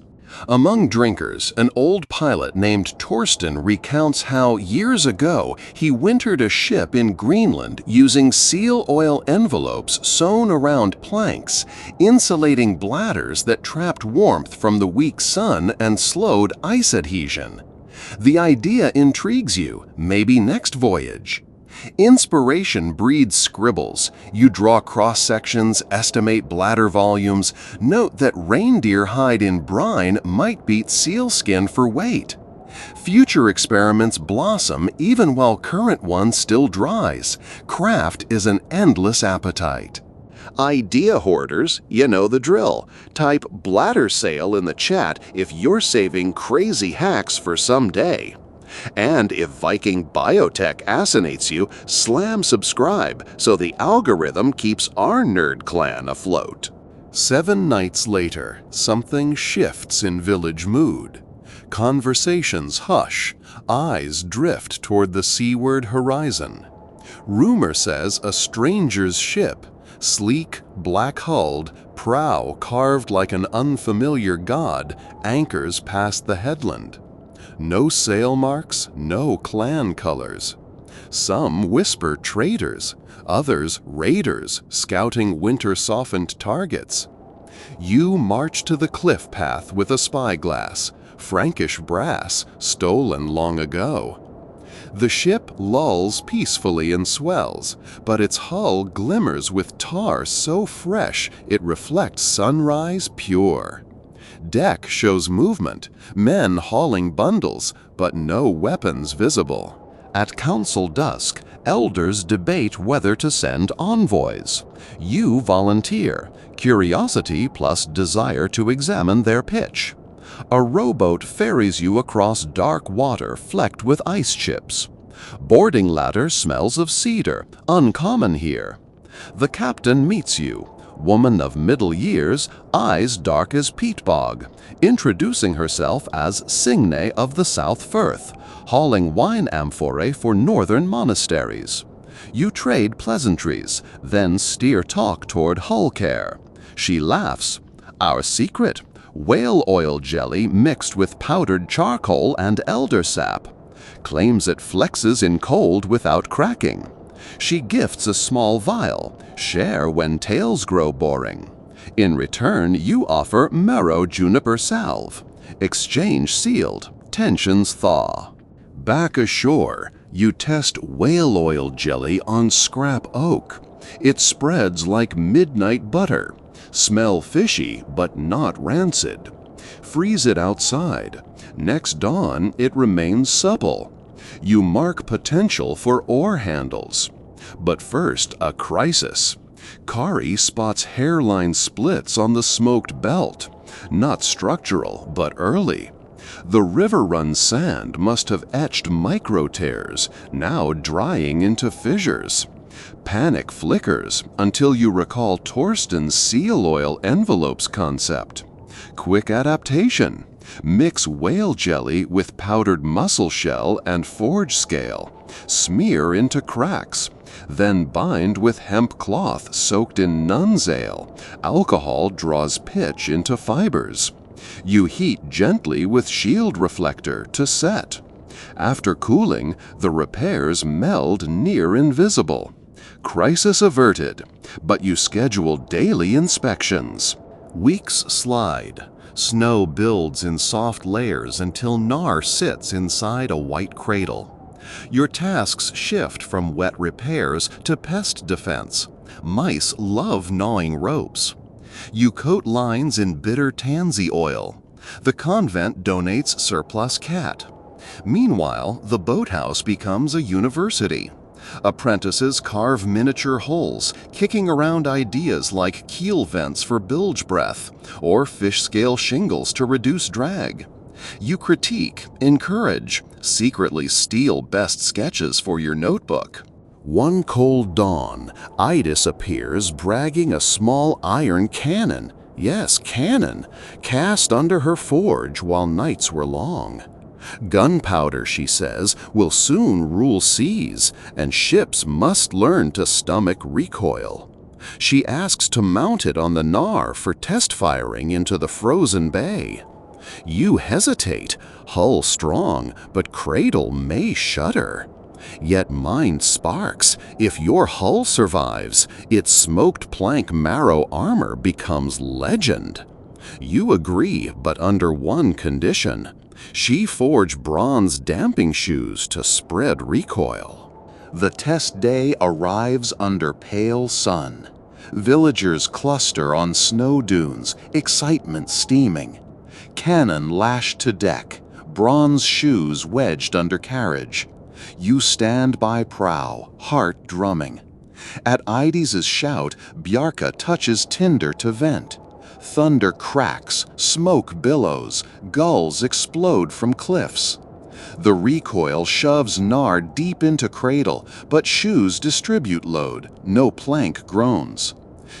Among drinkers, an old pilot named Torsten recounts how, years ago, he wintered a ship in Greenland using seal oil envelopes sewn around planks, insulating bladders that trapped warmth from the weak sun and slowed ice adhesion. The idea intrigues you, maybe next voyage. Inspiration breeds scribbles. You draw cross-sections, estimate bladder volumes, note that reindeer hide in brine might beat sealskin for weight. Future experiments blossom even while current one still dries. Craft is an endless appetite. Idea hoarders, you know the drill. Type bladder sale in the chat if you're saving crazy hacks for someday. And if Viking biotech assassinates you, slam subscribe so the algorithm keeps our nerd clan afloat. 7 nights later, something shifts in village mood. Conversations hush, eyes drift toward the seaward horizon. Rumor says a stranger's ship, sleek, black-hulled, prow carved like an unfamiliar god, anchors past the headland. No sail marks, no clan colors. Some whisper traitors, others raiders scouting winter-softened targets. You march to the cliff path with a spyglass, Frankish brass stolen long ago. The ship lulls peacefully in swells, but its hull glimmers with tar so fresh it reflects sunrise pure. Deck shows movement, men hauling bundles, but no weapons visible. At council dusk, elders debate whether to send envoys. You volunteer, curiosity plus desire to examine their pitch. A rowboat ferries you across dark water flecked with ice chips. Boarding ladder smells of cedar, uncommon here. The captain meets you. Woman of middle years, eyes dark as peat bog, introducing herself as Signe of the South Firth, hauling wine amphorae for northern monasteries. You trade pleasantries, then steer talk toward hull care. She laughs. Our secret? Whale oil jelly mixed with powdered charcoal and elder sap. Claims it flexes in cold without cracking. She gifts a small vial, share when tails grow boring. In return, you offer marrow juniper salve. Exchange sealed, tensions thaw. Back ashore, you test whale oil jelly on scrap oak. It spreads like midnight butter. Smell fishy, but not rancid. Freeze it outside. Next dawn, it remains supple. You mark potential for oar handles. But first, a crisis. Kari spots hairline splits on the smoked belt. Not structural, but early. The river-run sand must have etched micro-tears, now drying into fissures. Panic flickers until you recall Torsten's seal oil envelopes concept. Quick adaptation. Mix whale jelly with powdered mussel shell and forge scale. Smear into cracks. Then bind with hemp cloth soaked in nun's ale. Alcohol draws pitch into fibers. You heat gently with shield reflector to set. After cooling, the repairs meld near invisible. Crisis averted, but you schedule daily inspections. Weeks slide. Snow builds in soft layers until gnar sits inside a white cradle. Your tasks shift from wet repairs to pest defense. Mice love gnawing ropes. You coat lines in bitter tansy oil. The convent donates surplus cat. Meanwhile, the boathouse becomes a university. Apprentices carve miniature holes, kicking around ideas like keel vents for bilge breath or fish scale shingles to reduce drag. You critique, encourage, secretly steal best sketches for your notebook. One cold dawn, Idis appears bragging a small iron cannon, yes, cannon, cast under her forge while nights were long. Gunpowder, she says, will soon rule seas, and ships must learn to stomach recoil. She asks to mount it on the Nar for test firing into the frozen bay. You hesitate, hull strong, but cradle may shudder. Yet mind sparks. If your hull survives, its smoked plank marrow armor becomes legend. You agree, but under one condition. She forged bronze damping shoes to spread recoil. The test day arrives under pale sun. Villagers cluster on snow dunes, excitement steaming. Cannon lashed to deck, bronze shoes wedged under carriage. You stand by prow, heart drumming. At Idis's shout, Bjarka touches tinder to vent. Thunder cracks, smoke billows, gulls explode from cliffs. The recoil shoves Nar deep into cradle, but shoes distribute load, no plank groans.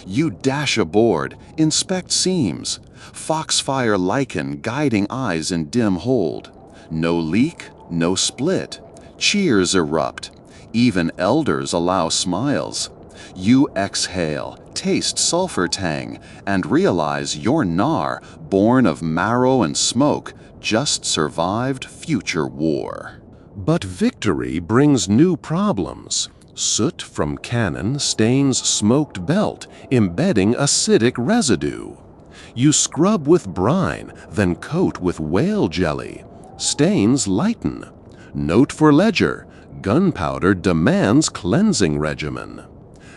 You dash aboard, inspect seams. Foxfire lichen guiding eyes in dim hold. No leak, no split. Cheers erupt. Even elders allow smiles. You exhale, taste sulfur tang, and realize your Nar, born of marrow and smoke, just survived future war. But victory brings new problems. Soot from cannon stains smoked belt, embedding acidic residue. You scrub with brine, then coat with whale jelly. Stains lighten. Note for ledger, gunpowder demands cleansing regimen.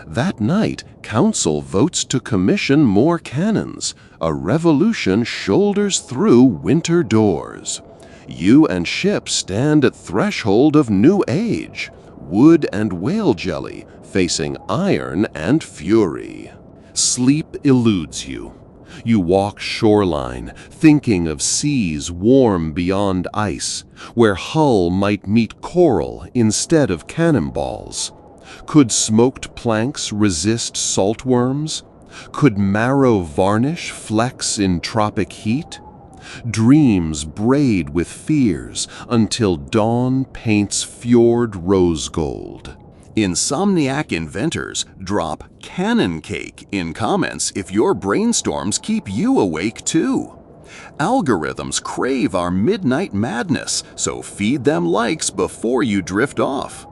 That night, council votes to commission more cannons. A revolution shoulders through winter doors. You and ship stand at threshold of new age. Wood and whale jelly facing iron and fury. Sleep eludes you. You walk shoreline, thinking of seas warm beyond ice, where hull might meet coral instead of cannonballs. Could smoked planks resist saltworms? Could marrow varnish flex in tropic heat? Dreams braid with fears until dawn paints fjord rose gold. Insomniac inventors drop cannon cake in comments if your brainstorms keep you awake too. Algorithms crave our midnight madness, so feed them likes before you drift off.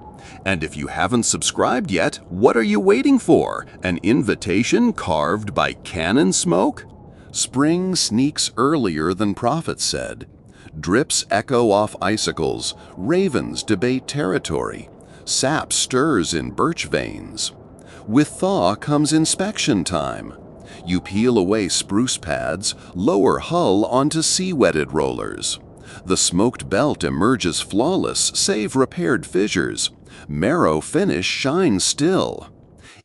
And if you haven't subscribed yet, what are you waiting for? An invitation carved by cannon smoke? Spring sneaks earlier than prophets said. Drips echo off icicles, ravens debate territory. Sap stirs in birch veins. With thaw comes inspection time. You peel away spruce pads, lower hull onto sea-wetted rollers. The smoked belt emerges flawless, save repaired fissures. Marrow finish shines still.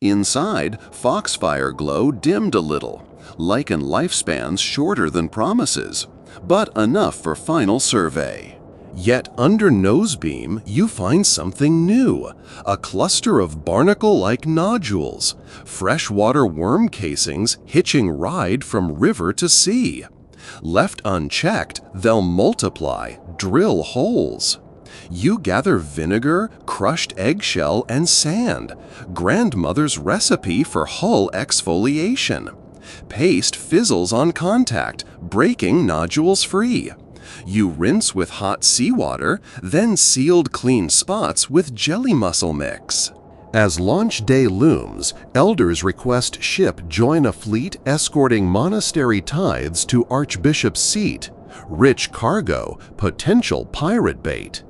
Inside, foxfire glow dimmed a little. Lichen lifespans shorter than promises, but enough for final survey. Yet under nosebeam, you find something new, a cluster of barnacle-like nodules, freshwater worm casings hitching ride from river to sea. Left unchecked, they'll multiply, drill holes. You gather vinegar, crushed eggshell, and sand, grandmother's recipe for hull exfoliation. Paste fizzles on contact, breaking nodules free. You rinse with hot seawater, then sealed clean spots with jelly mussel mix. As launch day looms, elders request ship join a fleet escorting monastery tithes to Archbishop's seat. Rich cargo, potential pirate bait.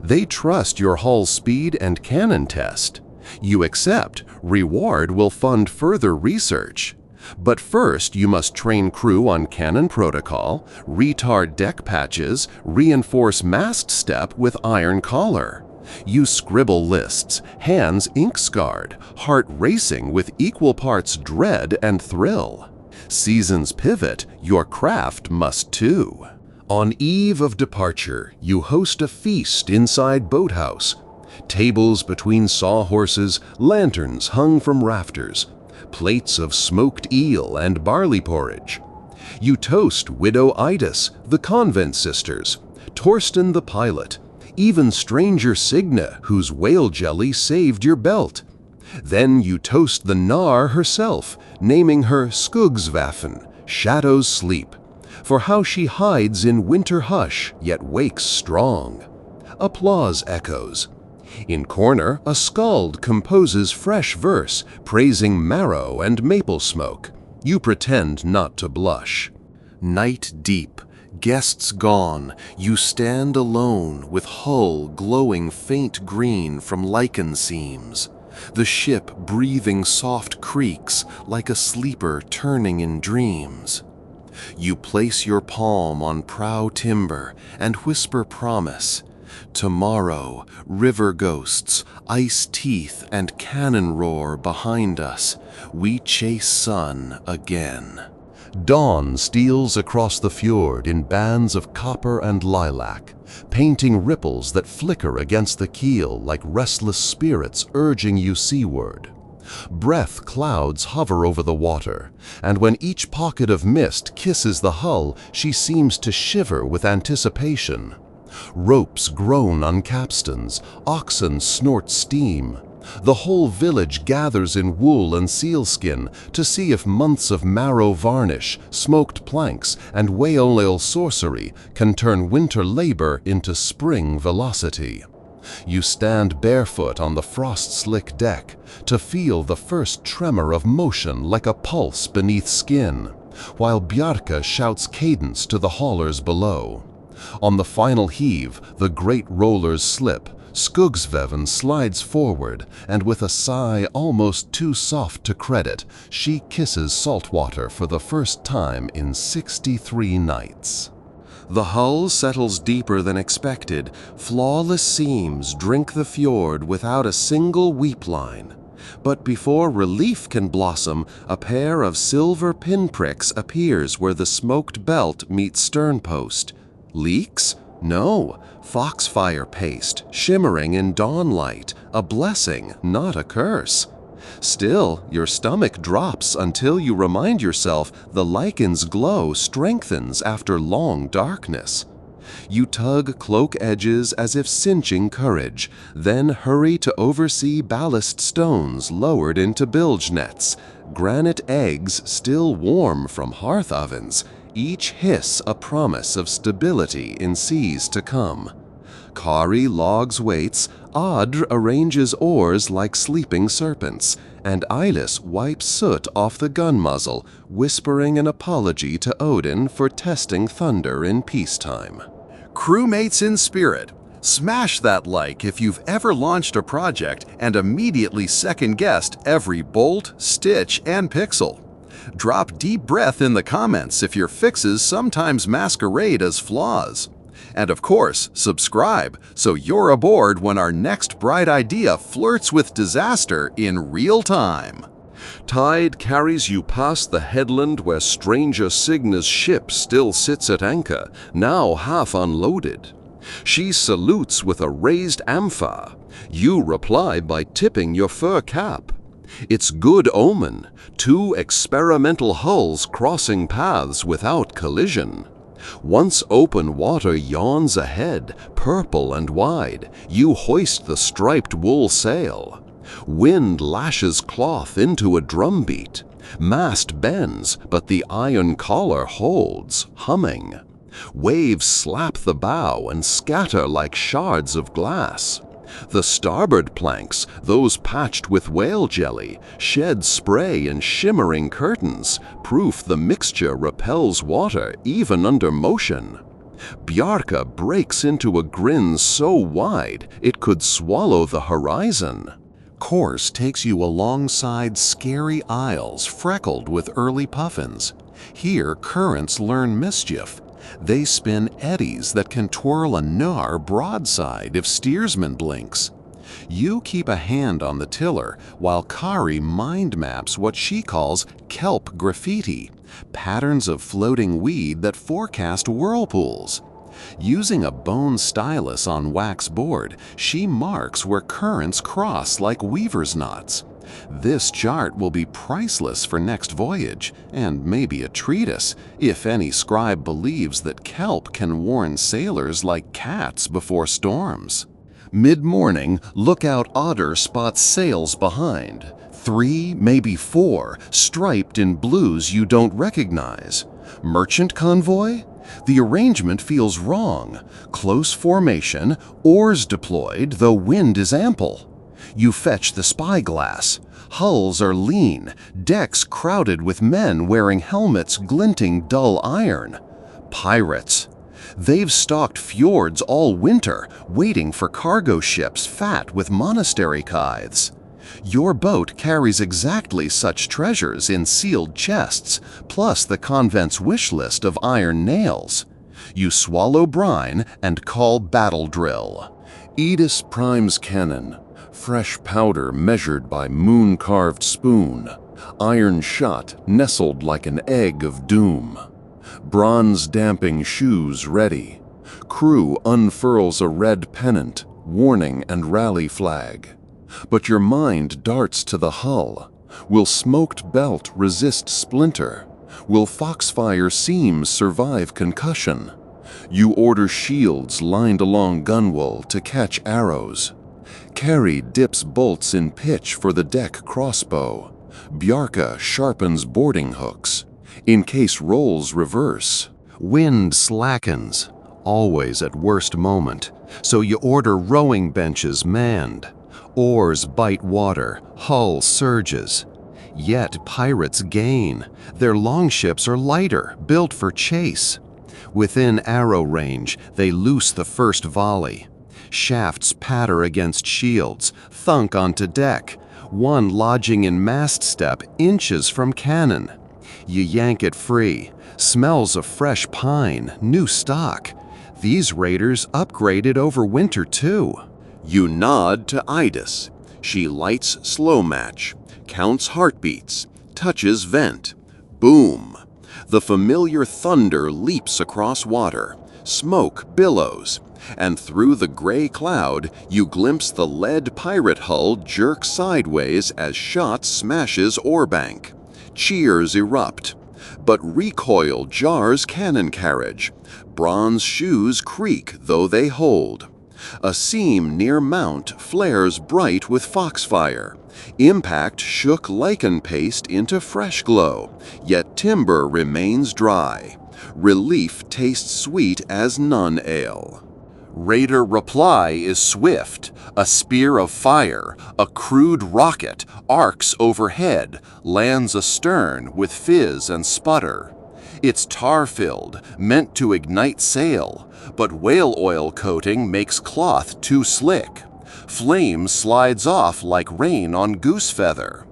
They trust your hull's speed and cannon test. You accept, reward will fund further research. But first you must train crew on cannon protocol, retard deck patches, reinforce mast step with iron collar. You scribble lists, hands ink-scarred, heart racing with equal parts dread and thrill. Seasons pivot, your craft must too. On eve of departure, you host a feast inside boathouse. Tables between sawhorses, lanterns hung from rafters, plates of smoked eel and barley porridge. You toast Widow Idas, the convent sisters, Torsten the pilot, even stranger Signa, whose whale jelly saved your belt. Then you toast the Nar herself, naming her Skugsvaffen, Shadow's Sleep, for how she hides in winter hush, yet wakes strong. Applause echoes. In corner, a skald composes fresh verse, praising marrow and maple smoke. You pretend not to blush. Night deep, guests gone, you stand alone with hull glowing faint green from lichen seams. The ship breathing soft creaks like a sleeper turning in dreams. You place your palm on prow timber and whisper promise. Tomorrow, river ghosts, ice teeth, and cannon roar behind us. We chase sun again. Dawn steals across the fjord in bands of copper and lilac, painting ripples that flicker against the keel like restless spirits urging you seaward. Breath clouds hover over the water, and when each pocket of mist kisses the hull, she seems to shiver with anticipation. Ropes groan on capstans, oxen snort steam. The whole village gathers in wool and sealskin to see if months of marrow varnish, smoked planks, and whale oil sorcery can turn winter labor into spring velocity. You stand barefoot on the frost-slick deck to feel the first tremor of motion like a pulse beneath skin, while Bjarka shouts cadence to the haulers below. On the final heave, the great rollers slip, Skugsveven slides forward, and with a sigh almost too soft to credit, she kisses saltwater for the first time in 63 nights. The hull settles deeper than expected. Flawless seams drink the fjord without a single weep line. But before relief can blossom, a pair of silver pinpricks appears where the smoked belt meets sternpost. Leaks? No. Foxfire paste, shimmering in dawnlight, a blessing, not a curse. Still, your stomach drops until you remind yourself the lichen's glow strengthens after long darkness. You tug cloak edges as if cinching courage, then hurry to oversee ballast stones lowered into bilge nets, granite eggs still warm from hearth ovens, each hiss a promise of stability in seas to come. Kari logs weights, Adr arranges oars like sleeping serpents, and Eilis wipes soot off the gun muzzle, whispering an apology to Odin for testing thunder in peacetime. Crewmates in spirit, smash that like if you've ever launched a project and immediately second-guessed every bolt, stitch, and pixel. Drop deep breath in the comments if your fixes sometimes masquerade as flaws. And of course, subscribe so you're aboard when our next bright idea flirts with disaster in real time. Tide carries you past the headland where stranger Signa's ship still sits at anchor, now half unloaded. She salutes with a raised amphar. You reply by tipping your fur cap. It's good omen, 2 experimental hulls crossing paths without collision. Once open water yawns ahead, purple and wide, you hoist the striped wool sail. Wind lashes cloth into a drumbeat. Mast bends, but the iron collar holds, humming. Waves slap the bow and scatter like shards of glass. The starboard planks, those patched with whale jelly, shed spray and shimmering curtains, proof the mixture repels water even under motion. Bjarka breaks into a grin so wide it could swallow the horizon. Course takes you alongside scary isles freckled with early puffins. Here currents learn mischief. They spin eddies that can twirl a gnar broadside if steersman blinks. You keep a hand on the tiller while Kari mind maps what she calls kelp graffiti, patterns of floating weed that forecast whirlpools. Using a bone stylus on wax board, she marks where currents cross like weaver's knots. This chart will be priceless for next voyage, and maybe a treatise, if any scribe believes that kelp can warn sailors like cats before storms. Mid-morning, Lookout Otter spots sails behind. 3, maybe 4, striped in blues you don't recognize. Merchant convoy? The arrangement feels wrong. Close formation, oars deployed, though wind is ample. You fetch the spyglass. Hulls are lean, decks crowded with men wearing helmets glinting dull iron. Pirates. They've stalked fjords all winter, waiting for cargo ships fat with monastery tithes. Your boat carries exactly such treasures in sealed chests, plus the convent's wish list of iron nails. You swallow brine and call battle drill. Edis primes cannon, fresh powder measured by moon-carved spoon, iron shot nestled like an egg of doom. Bronze-damping shoes ready. Crew unfurls a red pennant, warning and rally flag. But your mind darts to the hull. Will smoked belt resist splinter? Will foxfire seams survive concussion? You order shields lined along gunwale to catch arrows. Carry dips bolts in pitch for the deck crossbow. Bjarka sharpens boarding hooks. In case rolls reverse. Wind slackens, always at worst moment, so you order rowing benches manned. Oars bite water, hull surges. Yet pirates gain. Their longships are lighter, built for chase. Within arrow range, they loose the first volley. Shafts patter against shields, thunk onto deck, one lodging in mast step inches from cannon. You yank it free. Smells of fresh pine, new stock. These raiders upgraded over winter too. You nod to Idis. She lights slow match, counts heartbeats, touches vent. Boom! The familiar thunder leaps across water. Smoke billows. And through the gray cloud, you glimpse the lead pirate hull jerk sideways as shot smashes oarbank. Cheers erupt. But recoil jars cannon carriage. Bronze shoes creak though they hold. A seam near mount flares bright with foxfire. Impact shook lichen paste into fresh glow, yet timber remains dry. Relief tastes sweet as none ale. Raider reply is swift. A spear of fire, a crude rocket, arcs overhead, lands astern with fizz and sputter. It's tar-filled, meant to ignite sail, but whale oil coating makes cloth too slick. Flame slides off like rain on goose feather.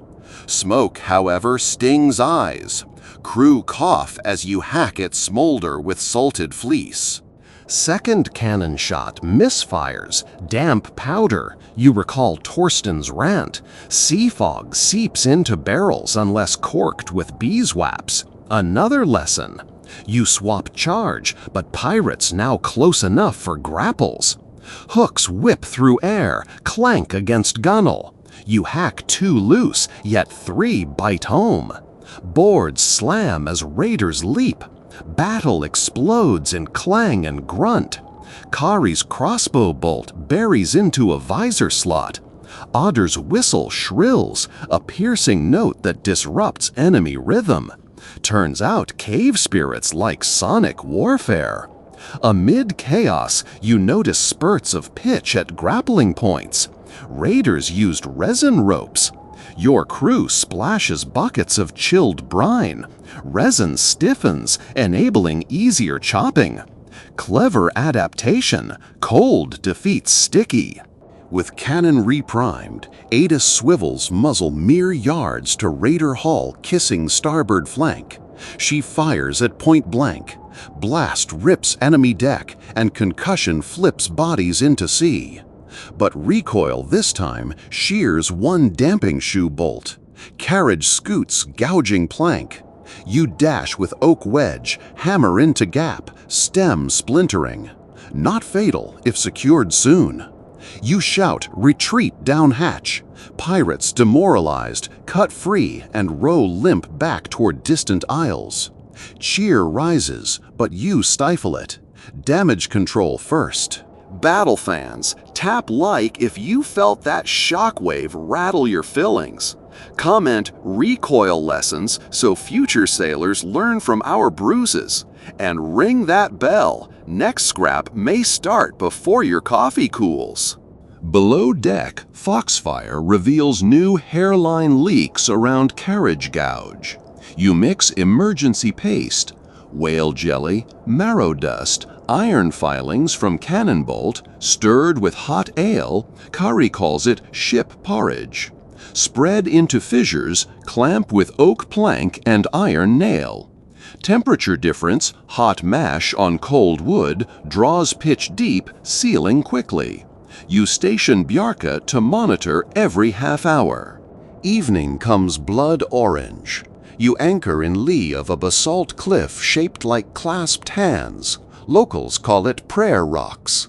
Smoke, however, stings eyes. Crew cough as you hack at smolder with salted fleece. Second cannon shot misfires, damp powder. You recall Torsten's rant. Sea fog seeps into barrels unless corked with beeswax. Another lesson. You swap charge, but pirates now close enough for grapples. Hooks whip through air, clank against gunwale. You hack 2 loose, yet 3 bite home. Boards slam as raiders leap. Battle explodes in clang and grunt. Kari's crossbow bolt buries into a visor slot. Otter's whistle shrills, a piercing note that disrupts enemy rhythm. Turns out cave spirits like sonic warfare. Amid chaos, you notice spurts of pitch at grappling points. Raiders used resin ropes. Your crew splashes buckets of chilled brine. Resin stiffens, enabling easier chopping. Clever adaptation. Cold defeats sticky. With cannon reprimed, Ada swivels muzzle mere yards to Raider hull kissing starboard flank. She fires at point blank. Blast rips enemy deck, and concussion flips bodies into sea. But recoil this time shears one damping shoe bolt. Carriage scoots gouging plank. You dash with oak wedge, hammer into gap, stem splintering. Not fatal if secured soon. You shout, retreat down hatch. Pirates demoralized, cut free and row limp back toward distant isles. Cheer rises, but you stifle it. Damage control first. Battle fans, tap like if you felt that shockwave rattle your fillings. Comment recoil lessons so future sailors learn from our bruises. And ring that bell. Next scrap may start before your coffee cools. Below deck, Foxfire reveals new hairline leaks around carriage gouge. You mix emergency paste, whale jelly, marrow dust, iron filings from cannon bolt, stirred with hot ale. Kari calls it ship porridge. Spread into fissures, clamp with oak plank and iron nail. Temperature difference, hot mash on cold wood, draws pitch deep, sealing quickly. You station Bjarka to monitor every half hour. Evening comes blood orange. You anchor in lee of a basalt cliff shaped like clasped hands. Locals call it prayer rocks.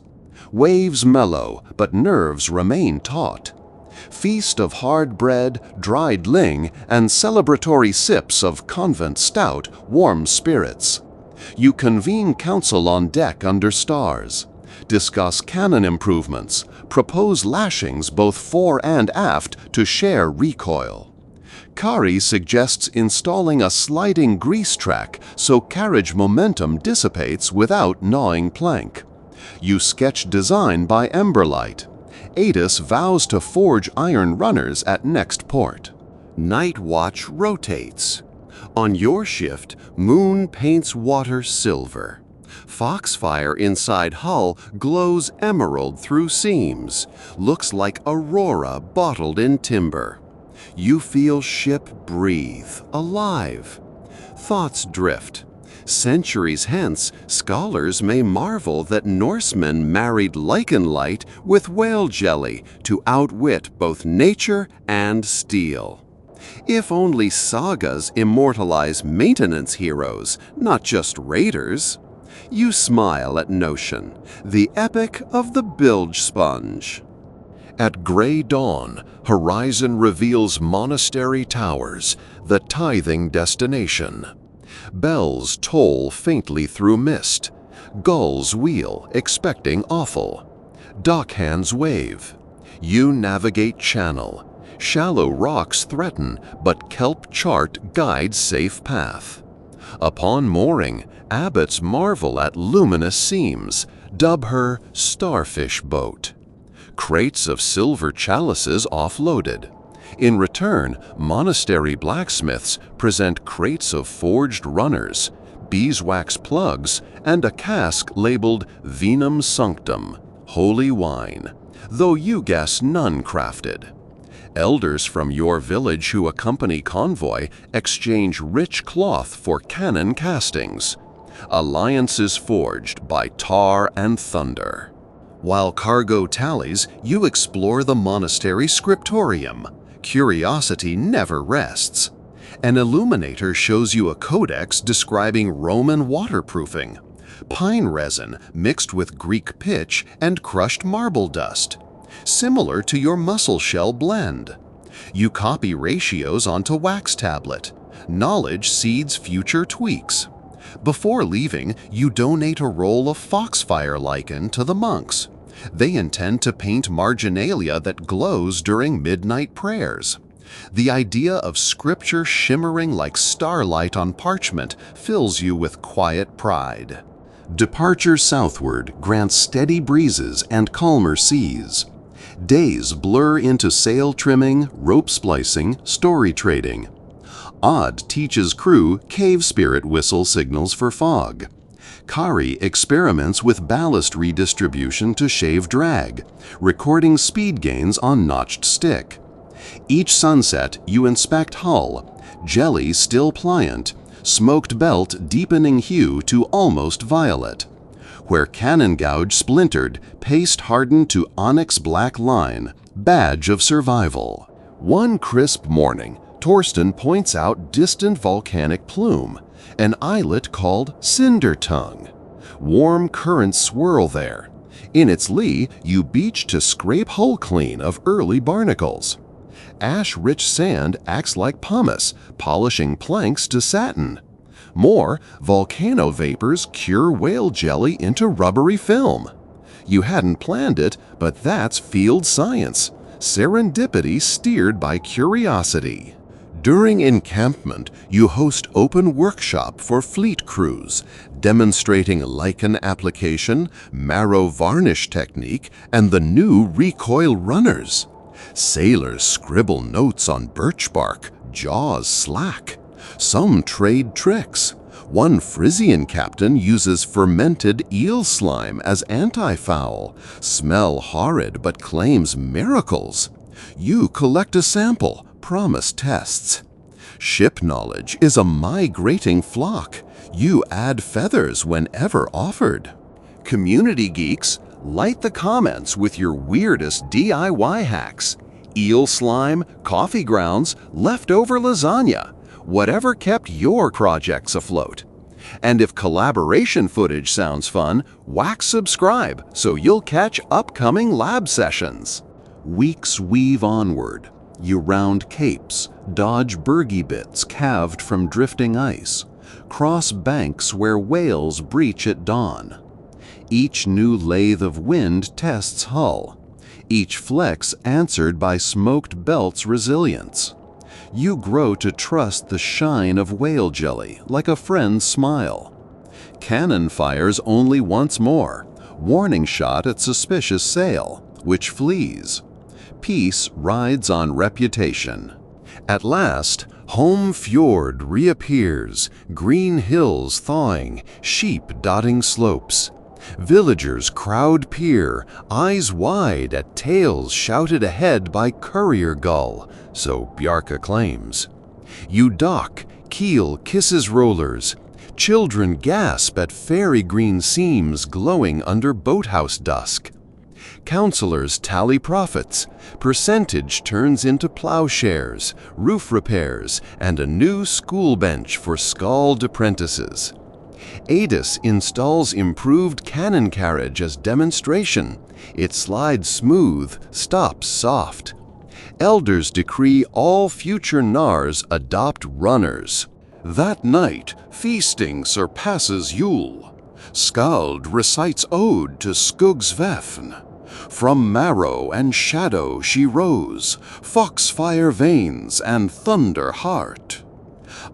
Waves mellow, but nerves remain taut. Feast of hard bread, dried ling, and celebratory sips of convent stout warm spirits. You convene council on deck under stars. Discuss cannon improvements, propose lashings both fore and aft to share recoil. Kari suggests installing a sliding grease track so carriage momentum dissipates without gnawing plank. You sketch design by emberlight. Adis vows to forge iron runners at next port. Night watch rotates. On your shift, moon paints water silver. Foxfire inside hull glows emerald through seams. Looks like aurora bottled in timber. You feel ship breathe, alive. Thoughts drift. Centuries hence, scholars may marvel that Norsemen married lichen light with whale jelly to outwit both nature and steel. If only sagas immortalize maintenance heroes, not just raiders. You smile at notion, the epic of the bilge sponge. At gray dawn, horizon reveals monastery towers, the tithing destination. Bells toll faintly through mist. Gulls wheel, expecting offal. Dockhands wave. You navigate channel. Shallow rocks threaten, but kelp chart guides safe path. Upon mooring, abbots marvel at luminous seams, dub her starfish boat. Crates of silver chalices offloaded. In return, monastery blacksmiths present crates of forged runners, beeswax plugs, and a cask labeled Vinum Sanctum, holy wine, though you guess none crafted. Elders from your village who accompany convoy exchange rich cloth for cannon castings. Alliances forged by tar and thunder. While cargo tallies, you explore the monastery scriptorium. Curiosity never rests. An illuminator shows you a codex describing Roman waterproofing. Pine resin mixed with Greek pitch and crushed marble dust. Similar to your mussel shell blend. You copy ratios onto wax tablet. Knowledge seeds future tweaks. Before leaving, you donate a roll of foxfire lichen to the monks. They intend to paint marginalia that glows during midnight prayers. The idea of scripture shimmering like starlight on parchment fills you with quiet pride. Departure southward grants steady breezes and calmer seas. Days blur into sail trimming, rope splicing, story trading. Odd teaches crew cave spirit whistle signals for fog. Kari experiments with ballast redistribution to shave drag, recording speed gains on notched stick. Each sunset, you inspect hull, jelly still pliant, smoked belt deepening hue to almost violet. Where cannon gouge splintered, paste hardened to onyx black line, badge of survival. One crisp morning, Torsten points out distant volcanic plume, an islet called Cinder Tongue. Warm currents swirl there. In its lee, you beach to scrape hull clean of early barnacles. Ash-rich sand acts like pumice, polishing planks to satin. More, volcano vapors cure whale jelly into rubbery film. You hadn't planned it, but that's field science. Serendipity steered by curiosity. During encampment, you host open workshop for fleet crews, demonstrating lichen application, marrow varnish technique, and the new recoil runners. Sailors scribble notes on birch bark, jaws slack. Some trade tricks. One Frisian captain uses fermented eel slime as anti-foul. Smell horrid but claims miracles. You collect a sample, promise tests. Ship knowledge is a migrating flock. You add feathers whenever offered. Community geeks, light the comments with your weirdest DIY hacks. Eel slime, coffee grounds, leftover lasagna. Whatever kept your projects afloat. And if collaboration footage sounds fun, whack subscribe so you'll catch upcoming lab sessions. Weeks weave onward. You round capes, dodge bergy bits calved from drifting ice, cross banks where whales breach at dawn. Each new lathe of wind tests hull, each flex answered by smoked belt's resilience. You grow to trust the shine of whale jelly like a friend's smile. Cannon fires only once more, warning shot at suspicious sail, which flees. Peace rides on reputation. At last, home fjord reappears, green hills thawing, sheep dotting slopes. Villagers crowd pier, eyes wide at tales shouted ahead by courier gull, so Bjarka claims. You dock, keel kisses rollers. Children gasp at fairy green seams glowing under boathouse dusk. Counselors tally profits. Percentage turns into plowshares, roof repairs, and a new school bench for scald apprentices. Adis installs improved cannon carriage as demonstration. It slides smooth, stops soft. Elders decree all future Nars adopt runners. That night, feasting surpasses Yule. Skald recites ode to Skugsvefn. From marrow and shadow she rose, foxfire veins and thunder heart.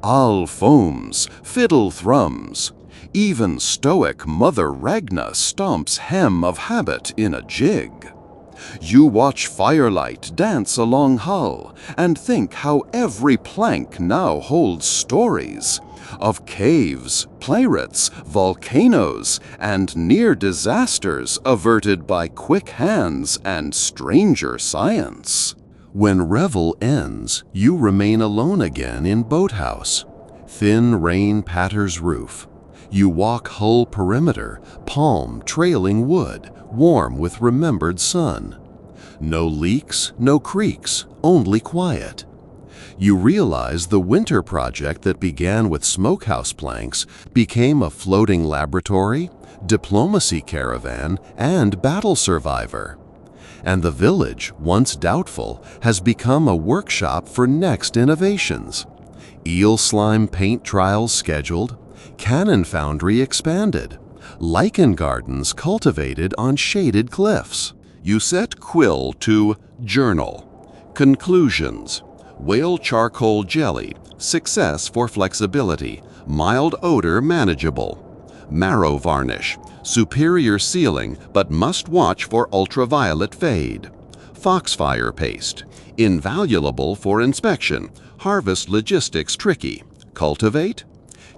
Al foams, fiddle thrums. Even stoic Mother Ragna stomps hem of habit in a jig. You watch firelight dance along hull and think how every plank now holds stories of caves, pirates, volcanoes, and near disasters averted by quick hands and stranger science. When revel ends, you remain alone again in boathouse. Thin rain patters roof. You walk hull perimeter, palm trailing wood, warm with remembered sun. No leaks, no creaks, only quiet. You realize the winter project that began with smokehouse planks became a floating laboratory, diplomacy caravan, and battle survivor. And the village, once doubtful, has become a workshop for next innovations. Eel slime paint trials scheduled, cannon foundry expanded, lichen gardens cultivated on shaded cliffs. You set quill to journal. Conclusions. Whale charcoal jelly, success for flexibility, mild odor manageable. Marrow varnish, superior sealing but must watch for ultraviolet fade. Foxfire paste, invaluable for inspection, harvest logistics tricky. Cultivate.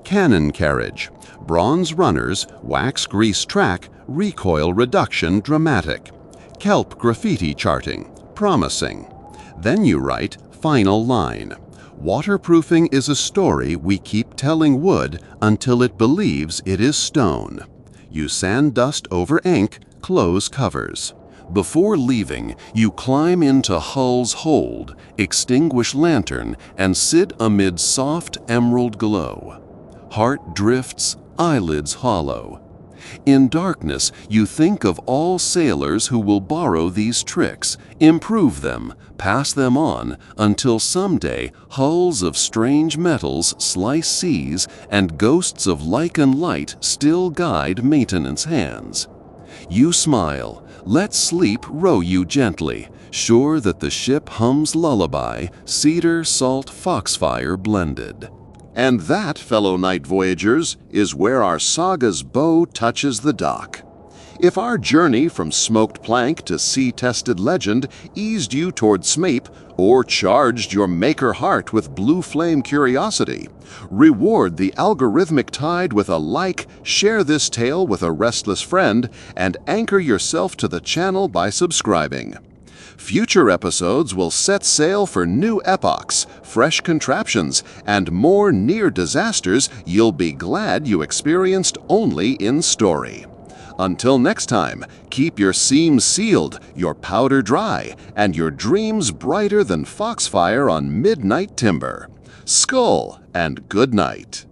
Cannon carriage, bronze runners, wax grease track, recoil reduction dramatic. Kelp graffiti charting, promising. Then you write, final line. Waterproofing is a story we keep telling wood until it believes it is stone. You sand dust over ink, close covers. Before leaving, you climb into hull's hold, extinguish lantern, and sit amid soft emerald glow. Heart drifts, eyelids hollow. In darkness, you think of all sailors who will borrow these tricks, improve them, pass them on, until someday hulls of strange metals slice seas and ghosts of lichen light still guide maintenance hands. You smile, let sleep row you gently, sure that the ship hums lullaby, cedar, salt, foxfire blended. And that, fellow night voyagers, is where our saga's bow touches the dock. If our journey from smoked plank to sea-tested legend eased you toward Smape or charged your maker heart with blue flame curiosity, reward the algorithmic tide with a like, share this tale with a restless friend, and anchor yourself to the channel by subscribing. Future episodes will set sail for new epochs, fresh contraptions, and more near disasters you'll be glad you experienced only in story. Until next time, keep your seams sealed, your powder dry, and your dreams brighter than foxfire on midnight timber. Skull and good night.